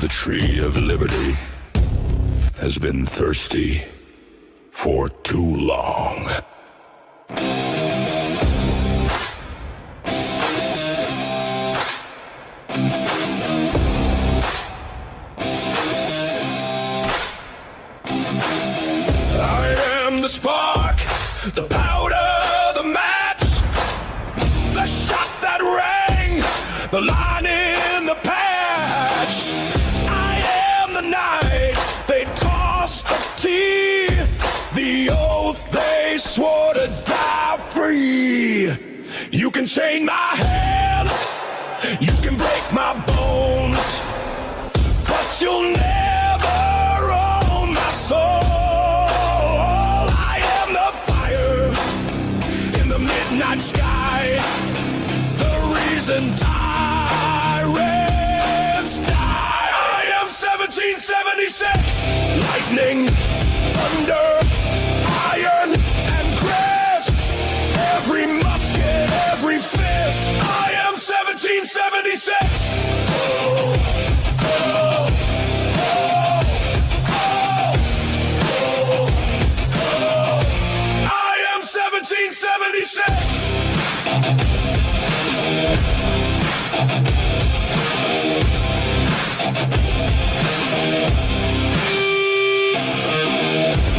The tree of liberty has been thirsty for too long. I am the spark, the powder, the match, the shot that rang, the line in the patch. I am the night they tossed the tea, the oath they swore to die free. You can chain my hands, you can break my bones, but you'll never own my soul. I am the fire in the midnight sky, the reason tyrants die. I am 1776, lightning, thunder, iron, and grit. Every musket, every fist. I am 1776. Oh, oh, oh, oh, oh. I am 1776.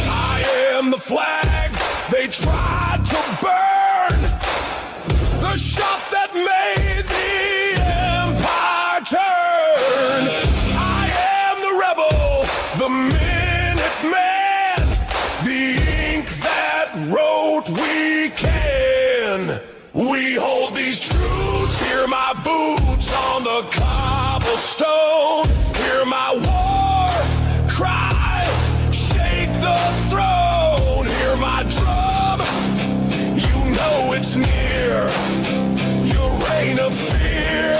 I am the flag they tried to burn, the shot that made the empire turn. I am the rebel, the Minuteman, the ink that wrote we can. We hold these truths, hear my boots on the cobblestone, hear my war cry, shake the throne, hear my drum, you know it's near, your reign of fear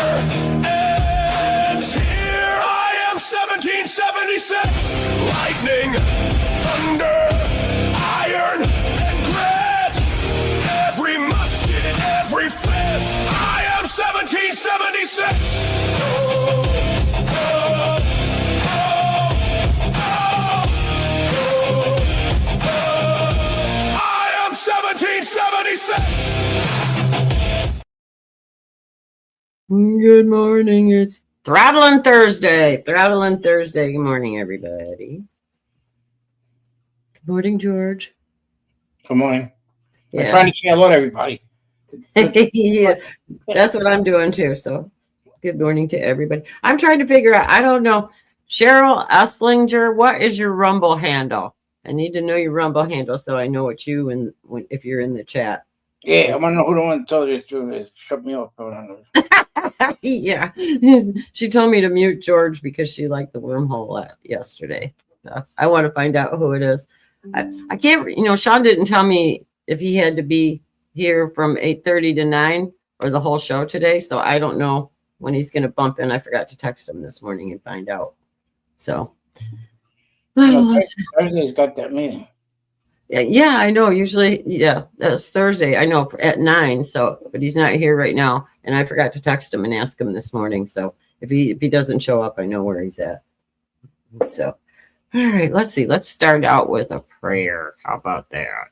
ends here. I am 1776, lightning, thunder, iron, and grit, every musket, every fist. I am 1776. Oh, oh, oh, oh, oh. I am 1776. Good morning. It's Throttling Thursday. Throttling Thursday. Good morning, everybody. Good morning, George. Good morning. I'm Yeah, trying to say hello to everybody. yeah, that's what I'm doing too. So, good morning to everybody. I'm trying to figure out. I don't know, Cheryl Esslinger. What is your Rumble handle? I need to know your Rumble handle so I know what you and if you're in the chat. Yeah, I want to know who the one told you to shut me up. Yeah, she told me to mute George because she liked the wormhole yesterday. So I want to find out who it is. I can't, Sean didn't tell me if he had to be here from 8:30 to 9 or the whole show today. So I don't know when he's going to bump in. I forgot to text him this morning and find out. So Thursday's got that meeting. yeah, I know. Usually, yeah, that's Thursday. I know at 9. So, but he's not here right now, and I forgot to text him and ask him this morning. So if he doesn't show up, I know where he's at. So, all right, let's see. Let's start out with a prayer. How about that?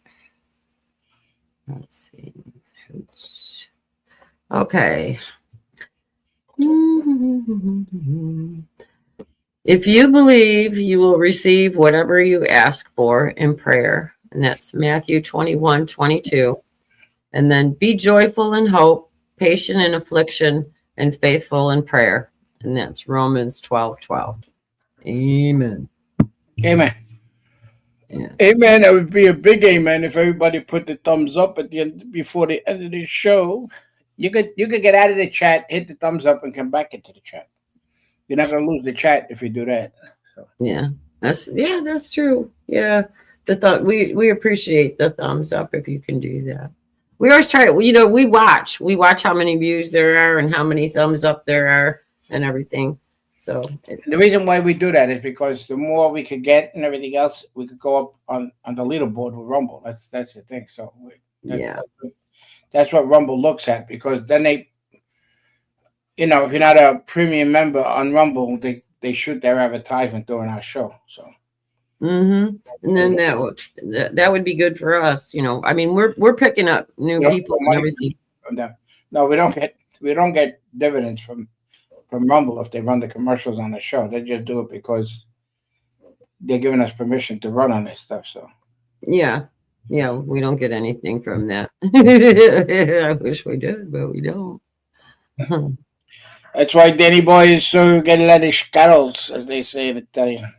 Let's see. Oops. Okay. If you believe, you will receive whatever you ask for in prayer. And that's Matthew 21:22. And then be joyful in hope, patient in affliction, and faithful in prayer. And that's Romans 12:12. Amen. Amen. Yeah. Amen. That would be a big amen if everybody put the thumbs up at the end before the end of the show. You could get out of the chat, hit the thumbs up, and come back into the chat. You're not gonna lose the chat if you do that. So. Yeah, that's true. Yeah. We appreciate the thumbs up if you can do that. We always try, we watch how many views there are and how many thumbs up there are and everything. So the reason why we do that is because the more we could get and everything else, we could go up on the leaderboard with Rumble. That's the thing. So that's what Rumble looks at, because then they, if you're not a premium member on Rumble, they they shoot their advertisement during our show. So. And then that would be good for us. You know, I mean, we're picking up new people and everything. No, we don't get dividends from Rumble if they run the commercials on the show. They just do it because they're giving us permission to run on this stuff. So yeah, we don't get anything from that. I wish we did, but we don't. That's why Danny Boy is so get a lot of scuttles, as they say in Italian.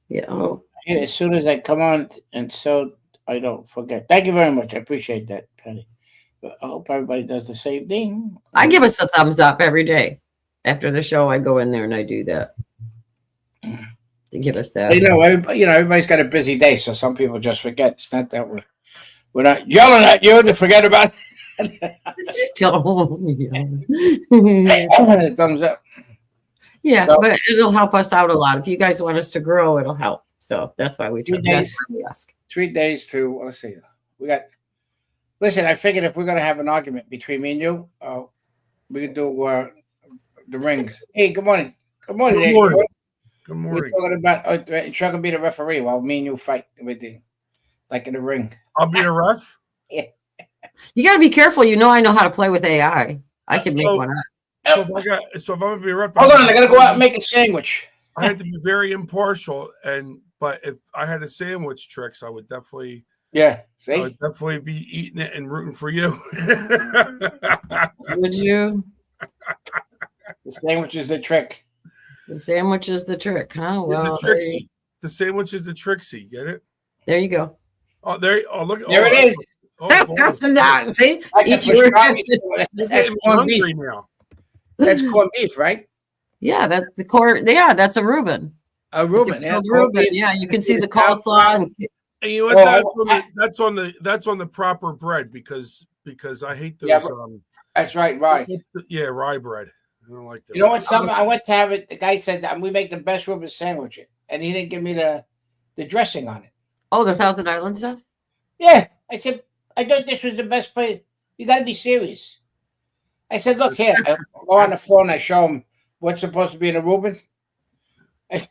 Yeah. Oh. As soon as I come on, and so I don't forget. Thank you very much. I appreciate that, Penny. But I hope everybody does the same thing. I give us a thumbs up every day. After the show, I go in there and I do that to give us that. Everybody's got a busy day, so some people just forget. It's not that we're not yelling at you to forget about it. Thumbs up. Yeah, so, but it'll help us out a lot. If you guys want us to grow, it'll help. So that's why we try. That's why we ask. 3 days to let's see. Listen, I figured if we're gonna have an argument between me and you, we can do the rings. Hey, good morning. Good morning. Good morning. Good morning. We're talking about you're gonna be the referee while me and you fight with like in the ring. I'll be the ref. Yeah. You got to be careful. You know, I know how to play with AI. I can make one up. So if I'm gonna be a ref, hold on, I gotta go out and make a sandwich. I had to be very impartial, but if I had a sandwich tricks, I would definitely. Yeah, see? I would definitely be eating it and rooting for you. Would you? The sandwich is the trick. The sandwich is the trick, huh? Well, the sandwich is the Trixie. Get it? There you go. Oh, there! Oh, look! There it is. See, that's corned beef now. That's corned beef, right? Yeah, that's the corn. Yeah, that's a Reuben. A Reuben, yeah. Reuben. Yeah, you can see the coleslaw. And you know what? That's on the proper bread because I hate those. Yeah, that's right, rye. Rye bread. I don't like that. You know what? I went to have it. The guy said that we make the best Reuben sandwich, and he didn't give me the dressing on it. Oh, the Thousand Island stuff. Yeah, I said I thought this was the best place. You got to be serious. I said, look here. I go on the phone. I show him what's supposed to be in a Reuben. I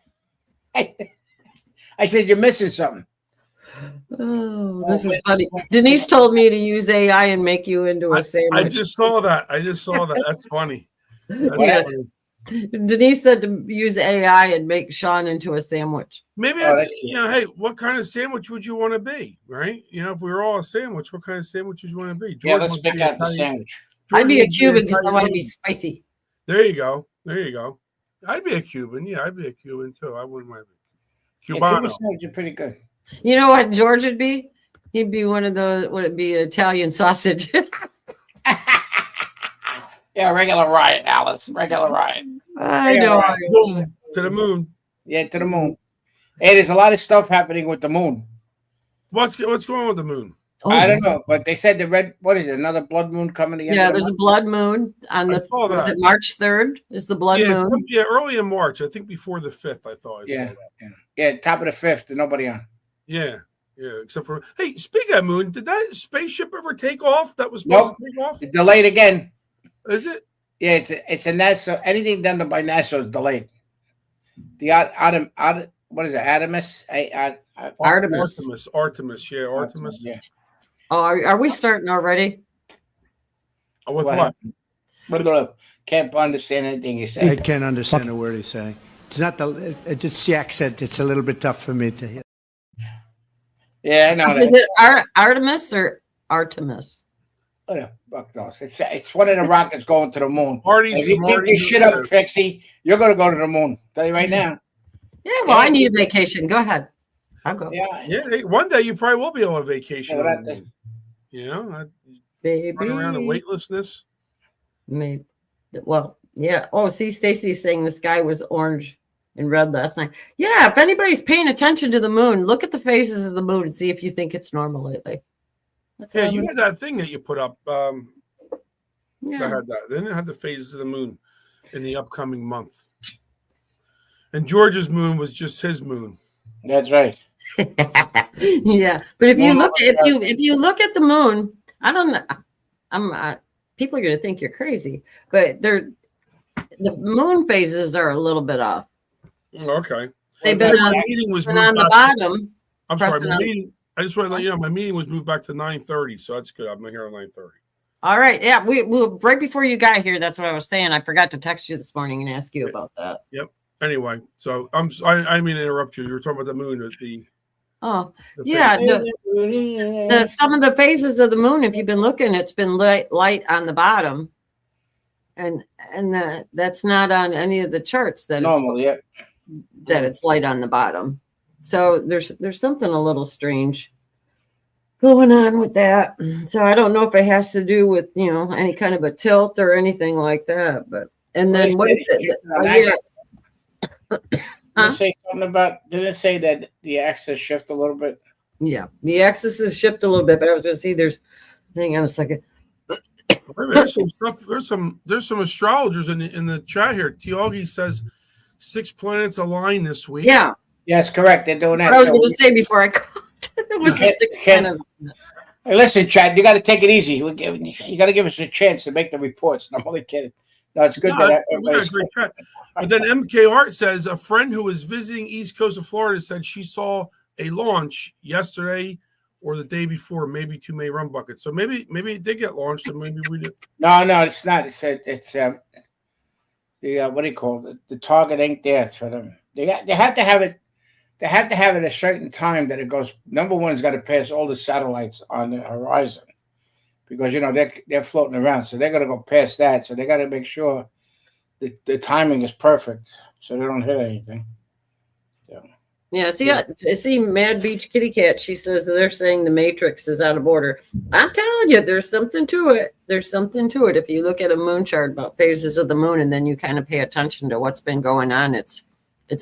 said, you're missing something. Oh, this is funny. Denise told me to use AI and make you into a sandwich. I just saw that. That's funny. That's funny. Denise said to use AI and make Sean into a sandwich. Maybe hey, what kind of sandwich would you want to be, right? You know, if we were all a sandwich, what kind of sandwich would you want to be? George, let's pick out the sandwich. I'd be a Cuban because I want to be spicy. There you go. I'd be a Cuban. Yeah, I'd be a Cuban too. I wouldn't mind. Cubano. Cuban sandwich are pretty good. You know what George would be? He'd be one of the, would it be Italian sausage? Yeah, regular riot, Alice. Regular riot. I know. Boom, to the moon. Yeah, to the moon. Hey, there's a lot of stuff happening with the moon. What's going on with the moon? I don't know, but they said what is it? Another blood moon coming again? Yeah, there's a blood moon on the. Was it March 3rd? Is the blood moon? Yeah, early in March. I think before the 5th. I thought. Yeah, top of the 5th. And nobody on. Yeah, except for speaking of moon, did that spaceship ever take off? That was supposed to take off. It's delayed again. Is it? Yeah, it's a NASA. Anything done by NASA is delayed. The what is it? Artemis. Artemis. Yeah, Artemis. Yeah. Oh, are we starting already? With what? Can't understand anything you say. I can't understand a word he's saying. It's not it's the accent. It's a little bit tough for me to hear. Yeah, I know. Is it Artemis or Artemis? Oh, no, fuck knows. It's one of the rockets going to the moon. If you keep your shit up, Trixie, you're going to go to the moon. Tell you right now. Yeah, well, I need a vacation. Go ahead. I'll go. Yeah. One day you probably will be on a vacation. Baby. Run around in weightlessness. Maybe. Well, yeah. Oh, see, Stacy's saying the sky was orange and red last night. Yeah, if anybody's paying attention to the moon, look at the phases of the moon and see if you think it's normal lately. You had that thing that you put up. I had that. Then it had the phases of the moon in the upcoming month. And George's moon was just his moon. That's right. Yeah, but if you look at the moon, I don't know. People are going to think you're crazy, but The moon phases are a little bit off. Okay. They've been my on, meeting was been moved on the back. bottom. I'm sorry. pressing My on- meeting. I just want to let you know my meeting was moved back to 9:30, so that's good. I'm here at 9:30. All right. Yeah, we right before you got here. That's what I was saying. I forgot to text you this morning and ask you about that. Yep. Anyway, so I didn't mean to interrupt you. You were talking about the moon. Oh, The yeah. phase. Some of the phases of the moon, if you've been looking, it's been light on the bottom, and that's not on any of the charts that Normal, yeah. it's light on the bottom. So there's something a little strange going on with that. So I don't know if it has to do with any kind of a tilt or anything like that. But and then what is it? Did it say something about? Did it say that the axis shift a little bit? Yeah, the axis is shift a little bit, but I was going to see. Hang on a second. There's some stuff. There's some astrologers in the chat here. Tiagi says 6 planets align this week. Yeah, Yes, correct. They're doing that. I was going to say before I called. It was the sixth planet. Hey, listen, Chad, you got to take it easy. You got to give us a chance to make the reports. No, I'm only kidding. No, it's good that everybody's. Great chat. But then MK Art says a friend who was visiting East Coast of Florida said she saw a launch yesterday or the day before, maybe 2 May rum buckets. So maybe it did get launched, and maybe we did. No, it's not. It's the what do you call it? The target ain't there for them. They have to have it. They have to have it at a certain time that it goes. Number one, it's got to pass all the satellites on the horizon, because they're floating around, so they're gonna go past that. So they got to make sure that the timing is perfect, so they don't hit anything. So. Yeah, see, Mad Beach Kitty Cat. She says they're saying the Matrix is out of order. I'm telling you, there's something to it. There's something to it. If you look at a moon chart about phases of the moon, and then you kind of pay attention to what's been going on, it's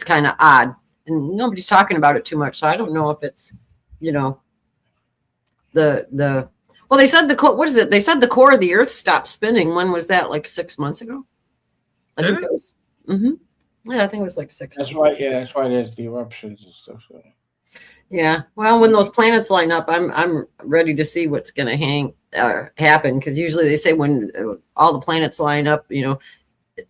kind of odd. And nobody's talking about it too much, so I don't know if it's, well, they said what is it? They said the core of the Earth stopped spinning. When was that? Like 6 months ago? I think it was. Yeah, I think it was like 6 months. That's why. Yeah, that's why there's the eruptions and stuff. So. Yeah, well, when those planets line up, I'm ready to see what's going to happen, because usually they say when all the planets line up,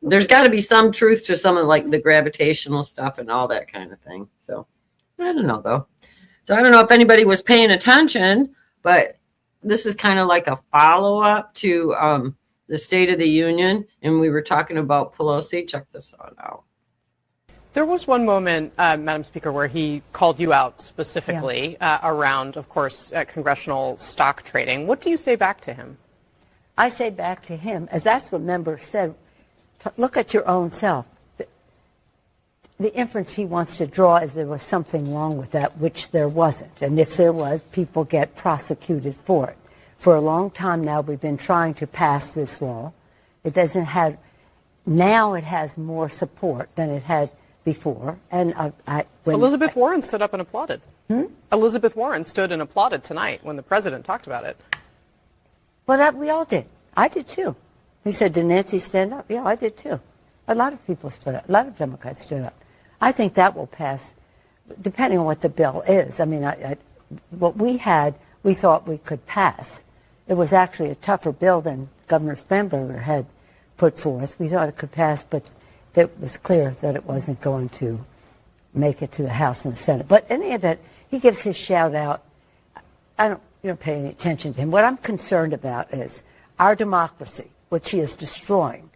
there's got to be some truth to some of like the gravitational stuff and all that kind of thing. So I don't know though. So I don't know if anybody was paying attention, but this is kind of like a follow-up to the State of the Union, and we were talking about Pelosi. Check this out. There was one moment, Madam Speaker, where he called you out specifically around, of course, congressional stock trading. What do you say back to him? I say back to him, as that's what members said, look at your own self. The inference he wants to draw is there was something wrong with that, which there wasn't. And if there was, people get prosecuted for it. For a long time now, we've been trying to pass this law. It doesn't have, now it has more support than it had before. And Elizabeth Warren stood up and applauded. Elizabeth Warren stood and applauded tonight when the president talked about it. Well, we all did. I did too. He said, did Nancy stand up? Yeah, I did too. A lot of people stood up. A lot of Democrats stood up. I think that will pass, depending on what the bill is. I mean, what we had, we thought we could pass. It was actually a tougher bill than Governor Spanberger had put forth. We thought it could pass, but it was clear that it wasn't going to make it to the House and the Senate. But in any event, he gives his shout out. You don't pay any attention to him. What I'm concerned about is our democracy, which he is destroying.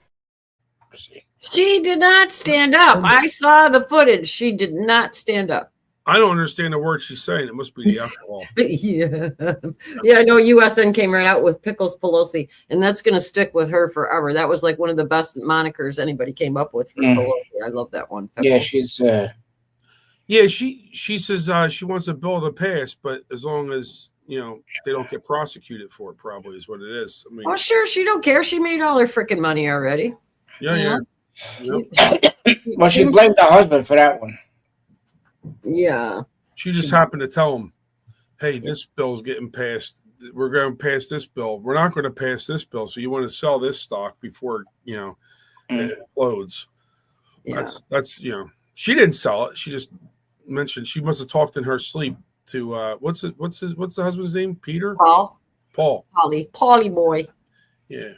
She did not stand up. I saw the footage. She did not stand up. I don't understand the words she's saying. It must be the alcohol. Yeah, I know USN came right out with Pickles Pelosi, and that's going to stick with her forever. That was like one of the best monikers anybody came up with for Pelosi. I love that one. Pickles. Yeah, she's. Yeah, she says she wants a bill to pass, but as long as they don't get prosecuted for it, probably is what it is. I mean, oh, sure, she don't care. She made all her freaking money already. Yeah. Well, she blamed her husband for that one. Yeah. She just happened to tell him, hey, this bill's getting passed. We're going to pass this bill. We're not going to pass this bill. So you want to sell this stock before, it explodes. Yeah. That's she didn't sell it. She just mentioned she must have talked in her sleep to, what's the husband's name? Peter? Paul. Paulie Paulie boy. Yeah.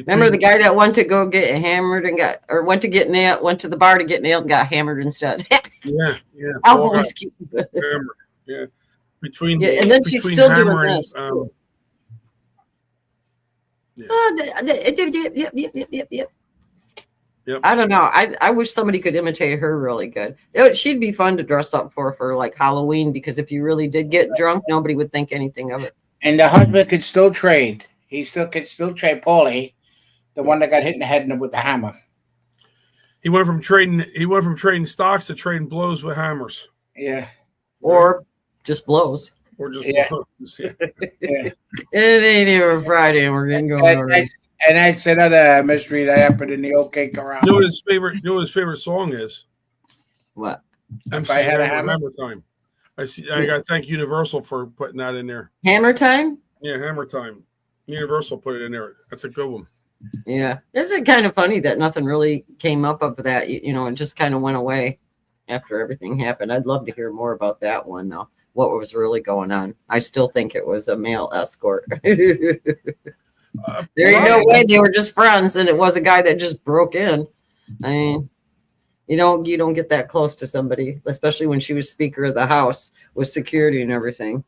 Remember the guy that went to go get hammered and went to get nailed, went to the bar to get nailed and got hammered instead. Yeah. I'll always keep it. Hammered. Yeah. Between And then she's still doing hammer this. Yep. I don't know. I wish somebody could imitate her really good. She'd be fun to dress up for like Halloween, because if you really did get drunk, nobody would think anything of it. And the husband could still trade. He could still trade Paulie, the one that got hit in the head with the hammer. He went from trading stocks to trading blows with hammers. Yeah. Or just blows. Or just blows. Yeah. Yeah. It ain't even Friday and we're getting going already. And that's another mystery that happened in the OK Corral. You know what his favorite song is? What? MC I Had a Hammer Hammer? Time. I got to thank Universal for putting that in there. Hammer Time? Yeah, Hammer Time. Universal put it in there. That's a good one. Yeah. Isn't it kind of funny that nothing really came up of that? You know, it just kind of went away after everything happened. I'd love to hear more about that one, though. What was really going on? I still think it was a male escort. There ain't no way they were just friends, and it was a guy that just broke in. I mean, you don't get that close to somebody, especially when she was Speaker of the House with security and everything.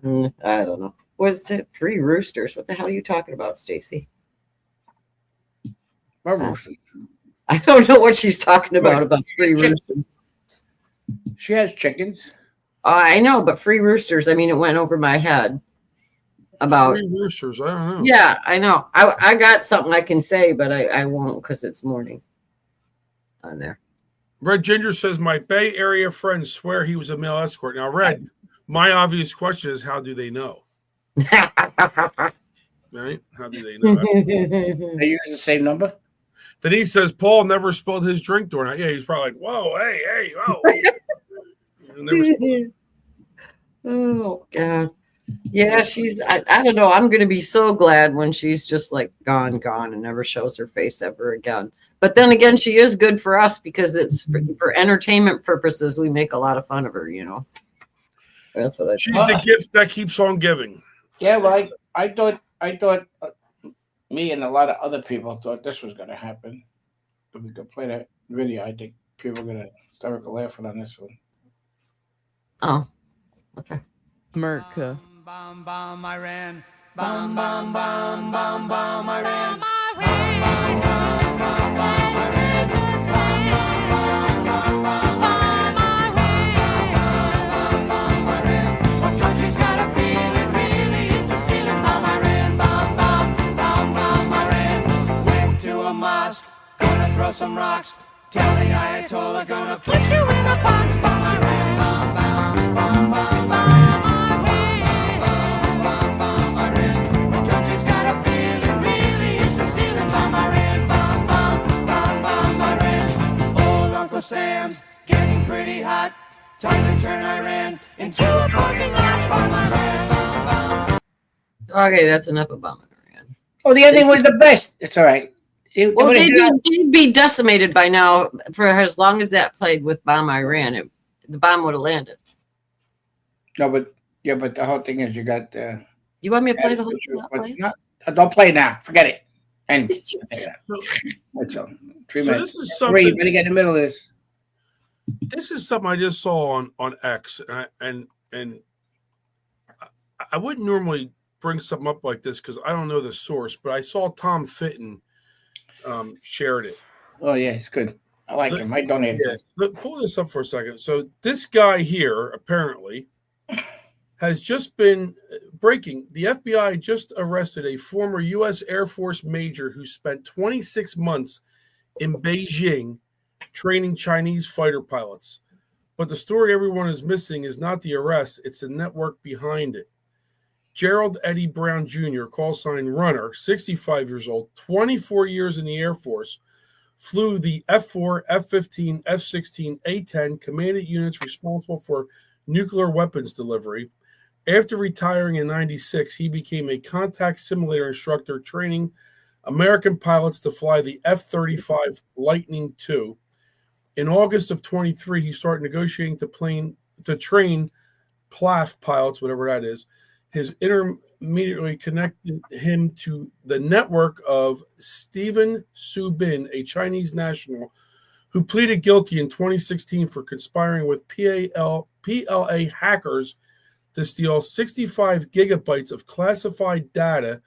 I don't know. Was it Free Roosters? What the hell are you talking about, Stacy? I don't know what she's talking about Free Roosters. She has chickens. I know, but Free Roosters, I mean, it went over my head. About Free Roosters, I don't know. Yeah, I know. I got something I can say, but I won't because it's morning on there. Red Ginger says, my Bay Area friends swear he was a male escort. Now, Red, my obvious question is, how do they know? Right? How do they know? They use the same number? Then he says Paul never spilled his drink during it. Yeah, he's probably like, whoa, hey, whoa. Oh, God. Yeah, I don't know. I'm going to be so glad when she's just like gone and never shows her face ever again. But then again, she is good for us because it's for entertainment purposes. We make a lot of fun of her, That's what I She's the gift that keeps on giving. Yeah, well, I thought me and a lot of other people thought this was going to happen. If we could play that video, I think people are going to start laughing on this one. Oh, okay. America. Bum bum Iran, bum bum bum bum bum Iran, bum bum bum bum bum Iran, bum Iran. What country's got a feeling really hit the ceiling? Bum Iran, bum Iran. Went to a mosque, gonna throw some rocks. Tell the Ayatollah gonna put you in a box. Bum Iran, bum bum. Sam's getting pretty hot. Time to turn Iran into a parking lot. Bomb Iran, Okay, that's enough of bombing Iran. Oh, the ending was the best. It's all right. Well, they'd be decimated by now for as long as that played with Bomb Iran. The bomb would have landed. No, but the whole thing is you got. You want me to play the whole thing? Don't play now. Forget it. And It's that's all. 3 So minutes. this is Three. You something. better get in the middle of this. This is something I just saw on X, and I wouldn't normally bring something up like this because I don't know the source, but I saw Tom Fitton shared it. Oh yeah, it's good. I like him. I donated. Yeah, look, pull this up for a second. So this guy here apparently has just been breaking. The FBI just arrested a former U.S. Air Force major who spent 26 months in Beijing training Chinese fighter pilots. But the story everyone is missing is not the arrest, it's the network behind it. Gerald Eddie Brown Jr., call sign Runner, 65 years old, 24 years in the Air Force, flew the F-4, F-15, F-16, A-10 commanded units responsible for nuclear weapons delivery. After retiring in 96, he became a contact simulator instructor training American pilots to fly the F-35 Lightning II. In August of 23, he started negotiating to train PLAF pilots, whatever that is. his intermediately connected him to the network of Stephen Su Bin, a Chinese national who pleaded guilty in 2016 for conspiring with PLA hackers to steal 65 gigabytes of classified data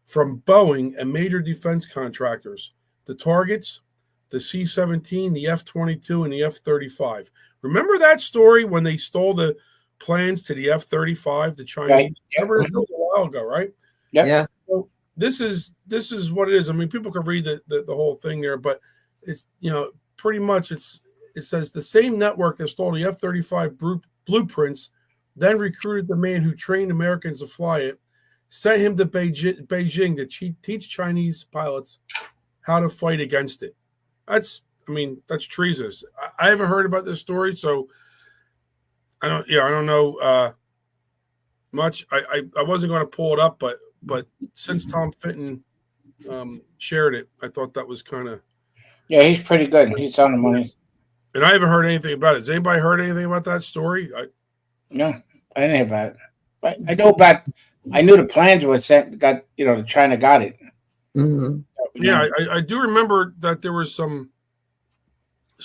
from Boeing and major defense contractors. The targets, the C-17, the F-22, and the F-35. Remember that story when they stole the plans to the F-35, the Chinese? Right. Remember that was a while ago, right? Yep. Yeah. So this is what it is. I mean, people can read the whole thing there, but it's, you know, pretty much it says the same network that stole the F-35 blueprints then recruited the man who trained Americans to fly it, sent him to Beijing to teach Chinese pilots how to fight against it. That's treasonous. I haven't heard about this story, so I don't know much. I wasn't going to pull it up, but since Tom Fitton shared it, I thought that was kind of. Yeah, he's pretty good. He's on the money. And I haven't heard anything about it. Has anybody heard anything about that story? No, I didn't hear about it. But I knew the plans were sent. China got it. Mm-hmm. Yeah, I do remember that there was some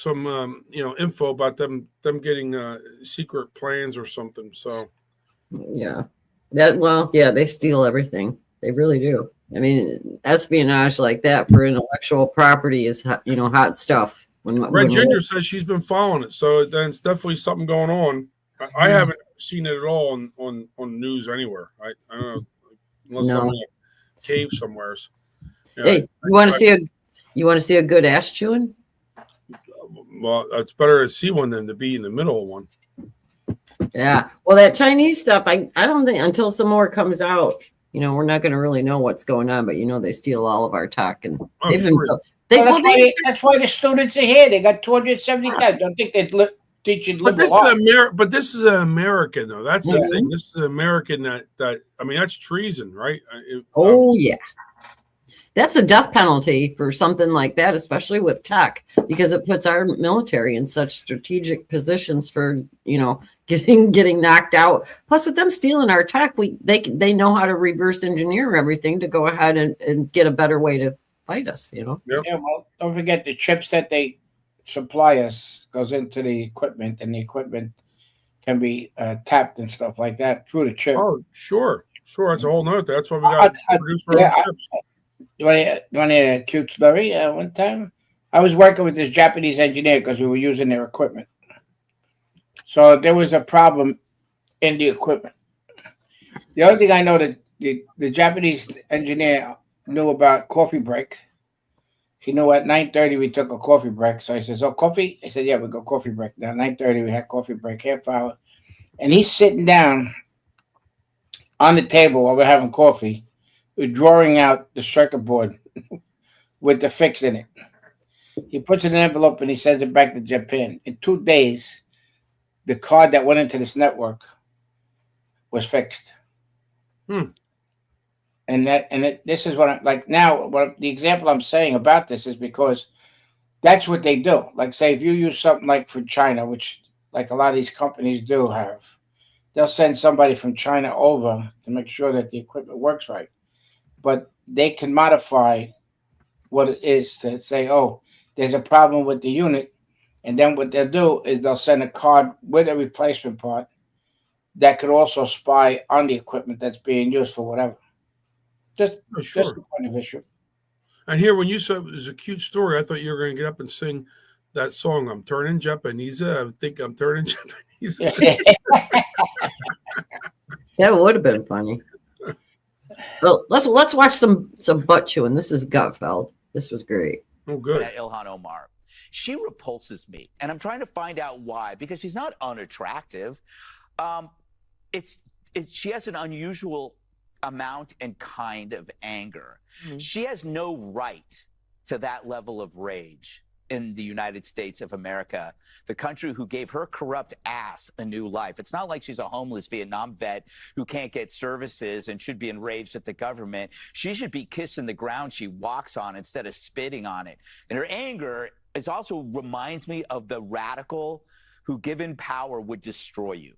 info about them getting secret plans or something. So Yeah. They steal everything. They really do. I mean, espionage like that for intellectual property is, hot stuff. Red Ginger says she's been following it, so then it's definitely something going on. I haven't seen it at all on news anywhere. I don't know, unless I'm in a cave somewhere. Yeah, Hey, you want to see a good ass chewing? Well, it's better to see one than to be in the middle of one. Yeah. Well, that Chinese stuff, I don't think until some more comes out, we're not going to really know what's going on. But they steal all of our tech, and that's why the students are here. They got 270,000. Don't think they'd teach you. But this is an American, though. That's the thing. This is an American that that's treason, right? Yeah. That's a death penalty for something like that, especially with tech, because it puts our military in such strategic positions for, getting knocked out. Plus, with them stealing our tech, they know how to reverse engineer everything to go ahead and get a better way to fight us, Yep. Yeah, well, don't forget the chips that they supply us goes into the equipment, and the equipment can be tapped and stuff like that through the chip. Oh, sure. That's a whole nother thing. That's why we got to produce our own chips. You want to hear a cute story? One time, I was working with this Japanese engineer because we were using their equipment. So there was a problem in the equipment. The only thing I know that the Japanese engineer knew about coffee break. He knew at 9:30 we took a coffee break. So he says, "Oh, coffee?" I said, "Yeah, we go coffee break." Now 9:30 we had coffee break, half hour, and he's sitting down on the table while we're having coffee, drawing out the circuit board with the fix in it. He puts it in an envelope and he sends it back to Japan. In 2 days, the card that went into this network was fixed. This is what I'm like now. The example I'm saying about this is because that's what they do. Like, say, if you use something like for China, which like a lot of these companies do have, they'll send somebody from China over to make sure that the equipment works right. But they can modify what it is to say, oh, there's a problem with the unit. And then what they'll do is they'll send a card with a replacement part that could also spy on the equipment that's being used for whatever. Just the point of issue. And here, when you said it was a cute story, I thought you were going to get up and sing that song, "I'm Turning Japanese." I think I'm turning Japanese. That would have been funny. Well, let's watch some butt chewing. This is Gutfeld. This was great. Oh, good. Ilhan Omar. She repulses me, and I'm trying to find out why, because she's not unattractive. She has an unusual amount and kind of anger. She has no right to that level of rage in the United States of America, the country who gave her corrupt ass a new life. It's not like she's a homeless Vietnam vet who can't get services and should be enraged at the government. She should be kissing the ground she walks on instead of spitting on it. And her anger also reminds me of the radical who, given power, would destroy you.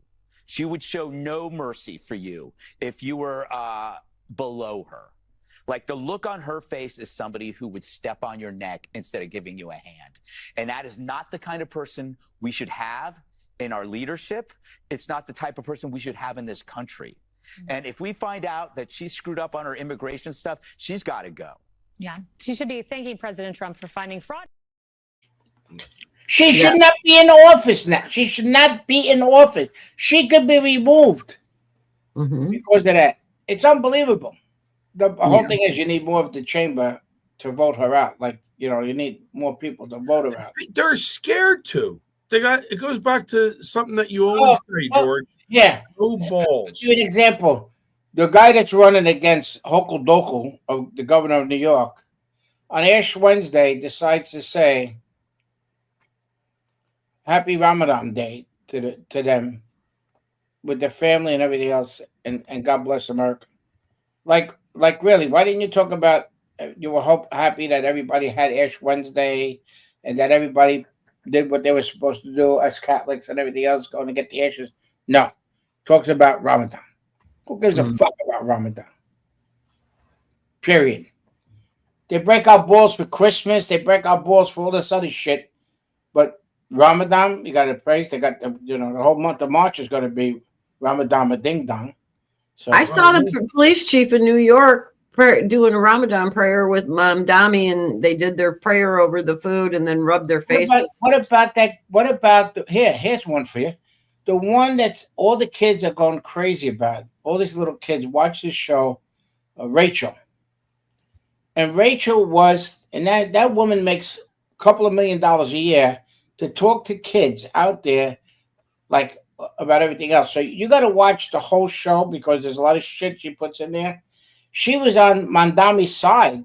She would show no mercy for you if you were below her. Like, the look on her face is somebody who would step on your neck instead of giving you a hand. And that is not the kind of person we should have in our leadership. It's not the type of person we should have in this country. And if we find out that she screwed up on her immigration stuff, she's got to go. Yeah, she should be thanking President Trump for finding fraud. She should not be in office now. She should not be in office. She could be removed because of that. It's unbelievable. The whole thing is you need more of the chamber to vote her out. Like, you know, you need more people to vote her out. They're scared to. It goes back to something that you always say, George. Yeah. No balls. I'll give you an example. The guy that's running against Hochul Dochul, of the governor of New York, on Ash Wednesday decides to say Happy Ramadan Day to them with their family and everything else, and God bless America. Like really, why didn't you talk about you were happy that everybody had Ash Wednesday and that everybody did what they were supposed to do as Catholics and everything else, going to get the ashes? No. Talks about Ramadan. Who gives a fuck about Ramadan? Period. They break our balls for Christmas. They break our balls for all this other shit. But Ramadan, you got to praise. They got the whole month of March is going to be Ramadan ding dong. So I saw the police chief in New York doing a Ramadan prayer with Mom Dami, and they did their prayer over the food and then rubbed their faces. What about that? What about here's one for you. The one that's all the kids are going crazy about. All these little kids watch this show, Rachel. And Rachel and that woman makes a couple of $1 million a year to talk to kids out there, like about everything else. So you got to watch the whole show because there's a lot of shit she puts in there. She was on Mandami's side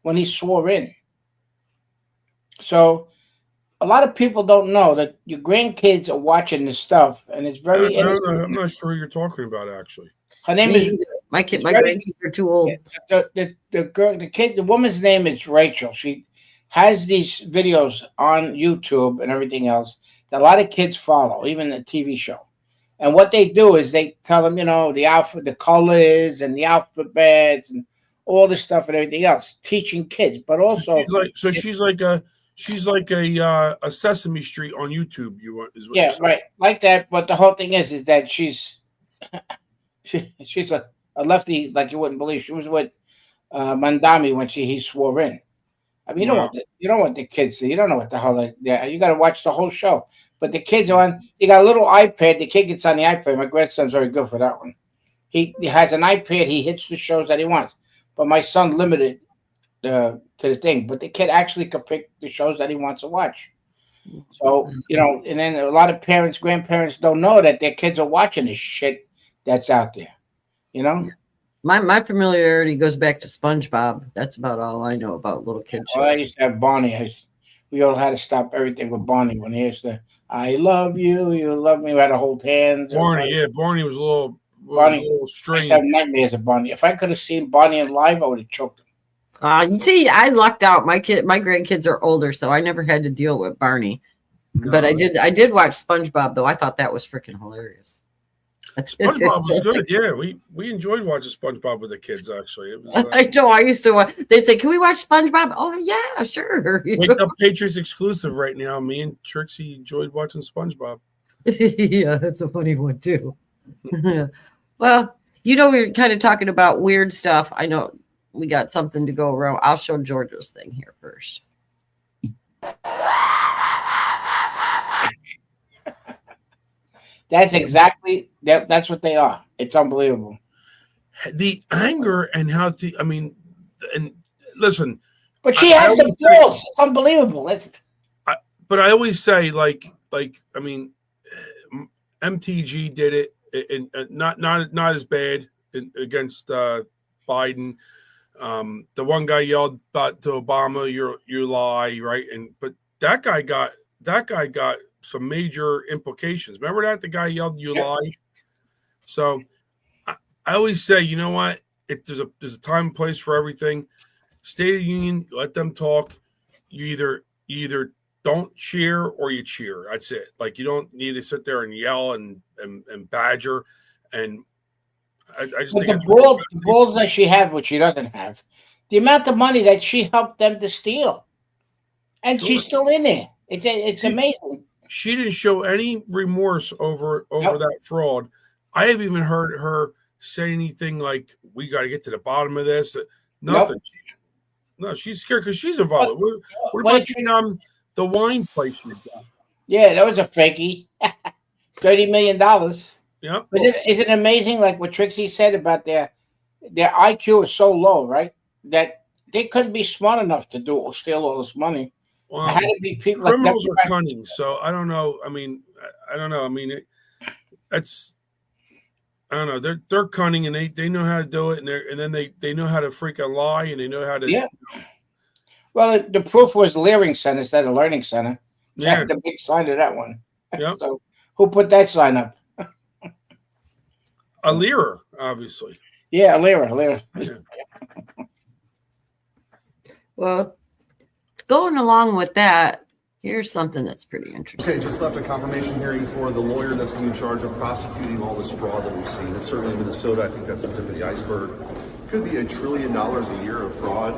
when he swore in. So a lot of people don't know that your grandkids are watching this stuff, and it's very innocent. I'm not sure who you're talking about, actually. Her name is my grandkids are too old. The woman's name is Rachel. She has these videos on YouTube and everything else that a lot of kids follow, even the TV show. And what they do is they tell them, the outfit, the colors, and the alphabets, and all this stuff and everything else, teaching kids. But also, she's like a Sesame Street on YouTube. Right, like that. But the whole thing is that she's a lefty, like you wouldn't believe. She was with Mandami when he swore in. I mean, you don't want the kids to. You don't know what the hell. You got to watch the whole show. But the kids you got a little iPad. The kid gets on the iPad. My grandson's very good for that one. He has an iPad. He hits the shows that he wants. But my son limited to the thing. But the kid actually could pick the shows that he wants to watch. So, and then a lot of grandparents don't know that their kids are watching this shit that's out there. My familiarity goes back to SpongeBob. That's about all I know about little kids. Well, I used to have Barney. We all had to stop everything with Barney when he used to. I love you. You love me. We had to hold hands. Barney was a little strange. I used to have nightmares of Barney. If I could have seen Barney in live, I would have choked him. You see, I lucked out. My grandkids are older, so I never had to deal with Barney. No, but I did watch SpongeBob, though. I thought that was freaking hilarious. SpongeBob was good. Yeah, we enjoyed watching SpongeBob with the kids. Actually, it was, I know. I used to watch. They'd say, "Can we watch SpongeBob?" Oh yeah, sure. Wake Up Patriots exclusive right now. Me and Trixie enjoyed watching SpongeBob. Yeah, that's a funny one too. Well, we were kind of talking about weird stuff. I know we got something to go around. I'll show Georgia's thing here first. That's exactly that's what they are. It's unbelievable. The anger and and listen. But she has the balls. It's unbelievable. But I always say, MTG did it, and not as bad against Biden. The one guy yelled to Obama, "You lie," right? But that guy got some major implications. Remember that the guy yelled, "You lie." So I always say, you know what? There's a time and place for everything. State of the Union, let them talk. You either don't cheer or you cheer. That's it. Like, you don't need to sit there and yell and badger. And I just But think the balls that she had, which she doesn't have, the amount of money that she helped them to steal, and Sure. she's still in there. It's amazing. She didn't show any remorse over Nope. that fraud. I have even heard her say anything like, "We got to get to the bottom of this." Nothing. Nope. No, she's scared because she's involved. What what about the wine place she's got? Yeah, that was a fakie. $30 million. Yeah. Is it amazing, like what Trixie said about their IQ is so low, right? That they couldn't be smart enough to steal all this money. Well, it had to be people criminals like are cunning, so I don't know. I mean, I don't know. I mean, that's, I don't know. They're cunning, and they know how to do it, and then they know how to freaking lie, and they know how to. Yeah. Well, the proof was Leering Center instead of Learning Center. Yeah. The big sign of that one. Yeah. So who put that sign up? A Learer, obviously. Yeah, a Learer. Yeah. Well, going along with that, here's something that's pretty interesting. Okay, just left a confirmation hearing for the lawyer that's going to be in charge of prosecuting all this fraud that we've seen. And certainly in Minnesota, I think that's the tip of the iceberg. Could be $1 trillion a year of fraud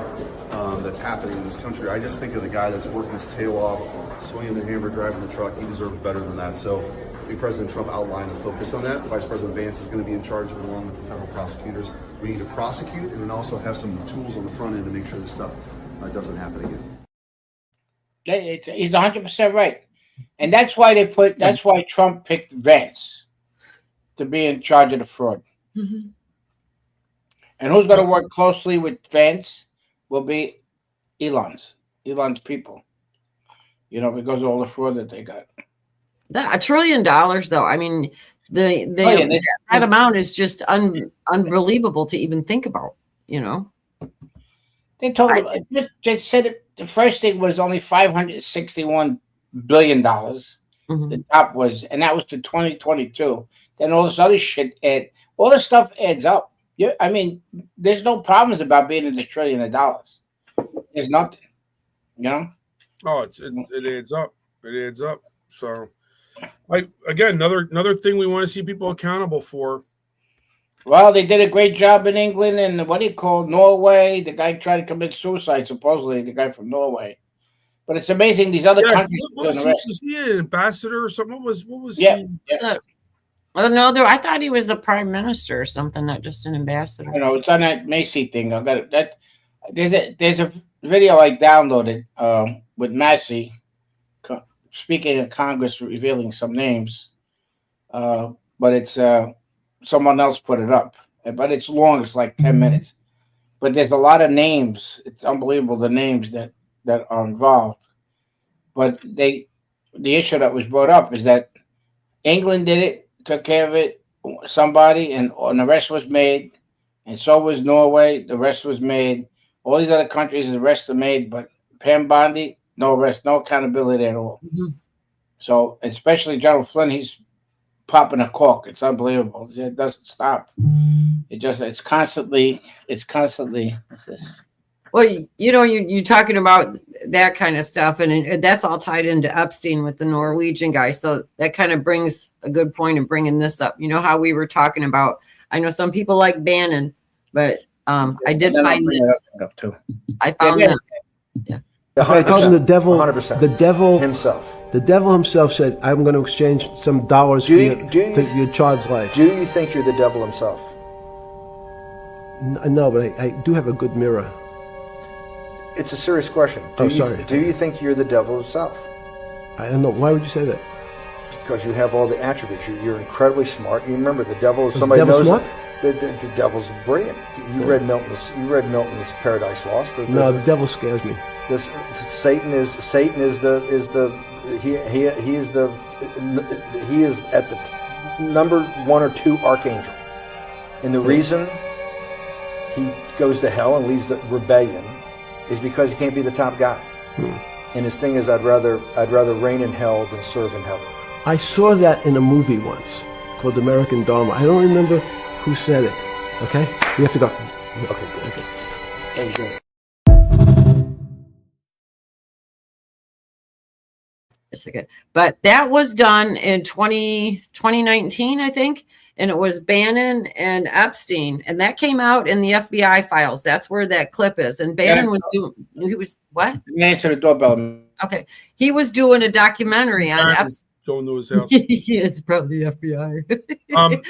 that's happening in this country. I just think of the guy that's working his tail off, swinging the hammer, driving the truck. He deserves better than that. So I think President Trump outlined a focus on that. Vice President Vance is going to be in charge of it along with the federal prosecutors. We need to prosecute and then also have some tools on the front end to make sure this stuff doesn't happen again. He's 100% right, and that's why Trump picked Vance to be in charge of the fraud. Mm-hmm. And who's going to work closely with Vance will be Elon's people. Because of all the fraud that they got. $1 trillion, though. I mean, that amount is just unbelievable to even think about. They told him, they said it, the first thing was only $561 billion. Mm-hmm. The top was, and that was to 2022. Then all this other shit, all this stuff adds up. I mean, there's no problems about being in $1 trillion. There's nothing, Oh, it adds up. It adds up. So, again, another thing we want to see people accountable for. Well, they did a great job in England and what do you call Norway? The guy tried to commit suicide, supposedly, the guy from Norway. But it's amazing these other countries. Was he an ambassador or something? What was yeah, he? Yeah. Oh no, I thought he was a prime minister or something, not just an ambassador. It's on that Macy thing. I got it. There's a video I downloaded with Massey speaking in Congress, revealing some names. But it's someone else put it up. But it's long. It's like 10 minutes. But there's a lot of names. It's unbelievable the names that are involved. But the issue that was brought up is that England did it, took care of it, somebody, and the rest was made. And so was Norway. The rest was made. All these other countries, the rest are made. But Pam Bondi, no rest, no accountability at all. Mm-hmm. So, especially General Flynn, he's popping a cork. It's unbelievable. It doesn't stop. It's constantly. What's this? Well, you're talking about that kind of stuff, and that's all tied into Epstein with the Norwegian guy. So that kind of brings a good point in bringing this up. You know how we were talking about, I know some people like Bannon, but I did find this. I found that. Yeah. I told him the devil, 100%. the devil himself. The devil himself said, "I'm going to exchange some dollars for your child's life." Do you think you're the devil himself? No, but I do have a good mirror. It's a serious question. Sorry. Do you think you're the devil himself? I don't know. Why would you say that? Because you have all the attributes. You're incredibly smart. You remember the devil is somebody the devil knows smart? The devil's brilliant. You read Milton's Paradise Lost. No, the devil scares me. Satan is at the number 1 or 2 archangel, and the reason he goes to hell and leads the rebellion is because he can't be the top guy. And his thing is, I'd rather reign in hell than serve in heaven. I saw that in a movie once called American Dharma. I don't remember who said it. Okay, we have to go. Okay, good. Okay. That was good. Yes, I could. But that was done in 2019, I think. And it was Bannon and Epstein. And that came out in the FBI files. That's where that clip is. And Bannon was doing, he was, what? Answer the doorbell. Okay. He was doing a documentary on Epstein. Going to his house. It's probably the FBI.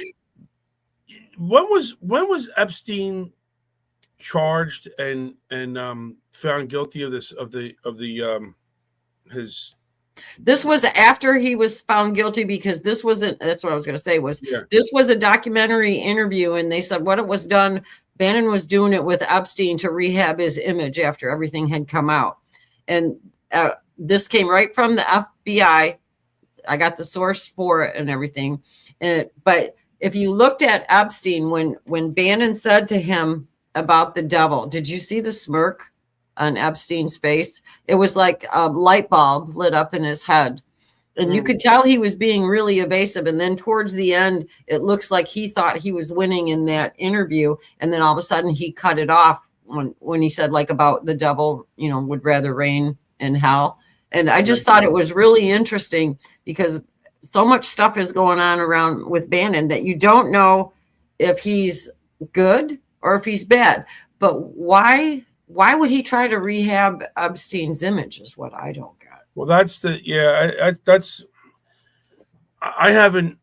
When was Epstein charged and found guilty of his? This was after he was found guilty, because this wasn't, that's what I was going to say, was this was a documentary interview, and they said what it was done, Bannon was doing it with Epstein to rehab his image after everything had come out. And this came right from the FBI. I got the source for it and everything. But if you looked at Epstein, when Bannon said to him about the devil, did you see the smirk on Epstein's face? It was like a light bulb lit up in his head. And you could tell he was being really evasive. And then towards the end, it looks like he thought he was winning in that interview. And then all of a sudden he cut it off when he said like about the devil, would rather reign in hell. And I just thought it was really interesting, because so much stuff is going on around with Bannon that you don't know if he's good or if he's bad. But why would he try to rehab Epstein's image is what I don't get. Well, that's I haven't,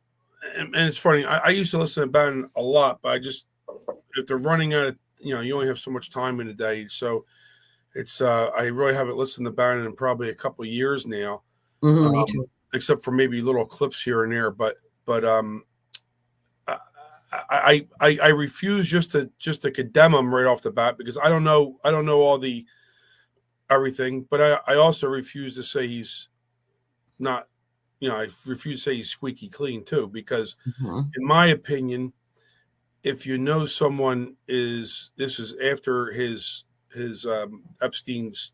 and it's funny. I used to listen to Bannon a lot, but if they're running out of, you only have so much time in a day. So it's, I really haven't listened to Bannon in probably a couple of years now. Me too. Except for maybe little clips here and there, but I refuse just to condemn him right off the bat, because I don't know all the everything, but I also refuse to say he's not, I refuse to say he's squeaky clean too, because in my opinion, if you know someone this is after his Epstein's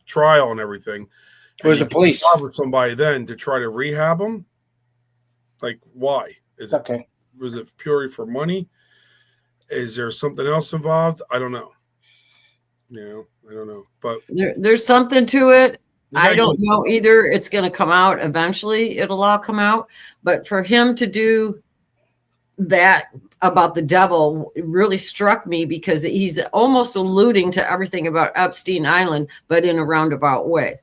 trial and everything. It was the police. With somebody then to try to rehab him. Like, why? Was it purely for money? Is there something else involved? I don't know. I don't know. But there's something to it. I don't know either. It's going to come out eventually. It'll all come out. But for him to do that about the devil really struck me, because he's almost alluding to everything about Epstein Island, but in a roundabout way.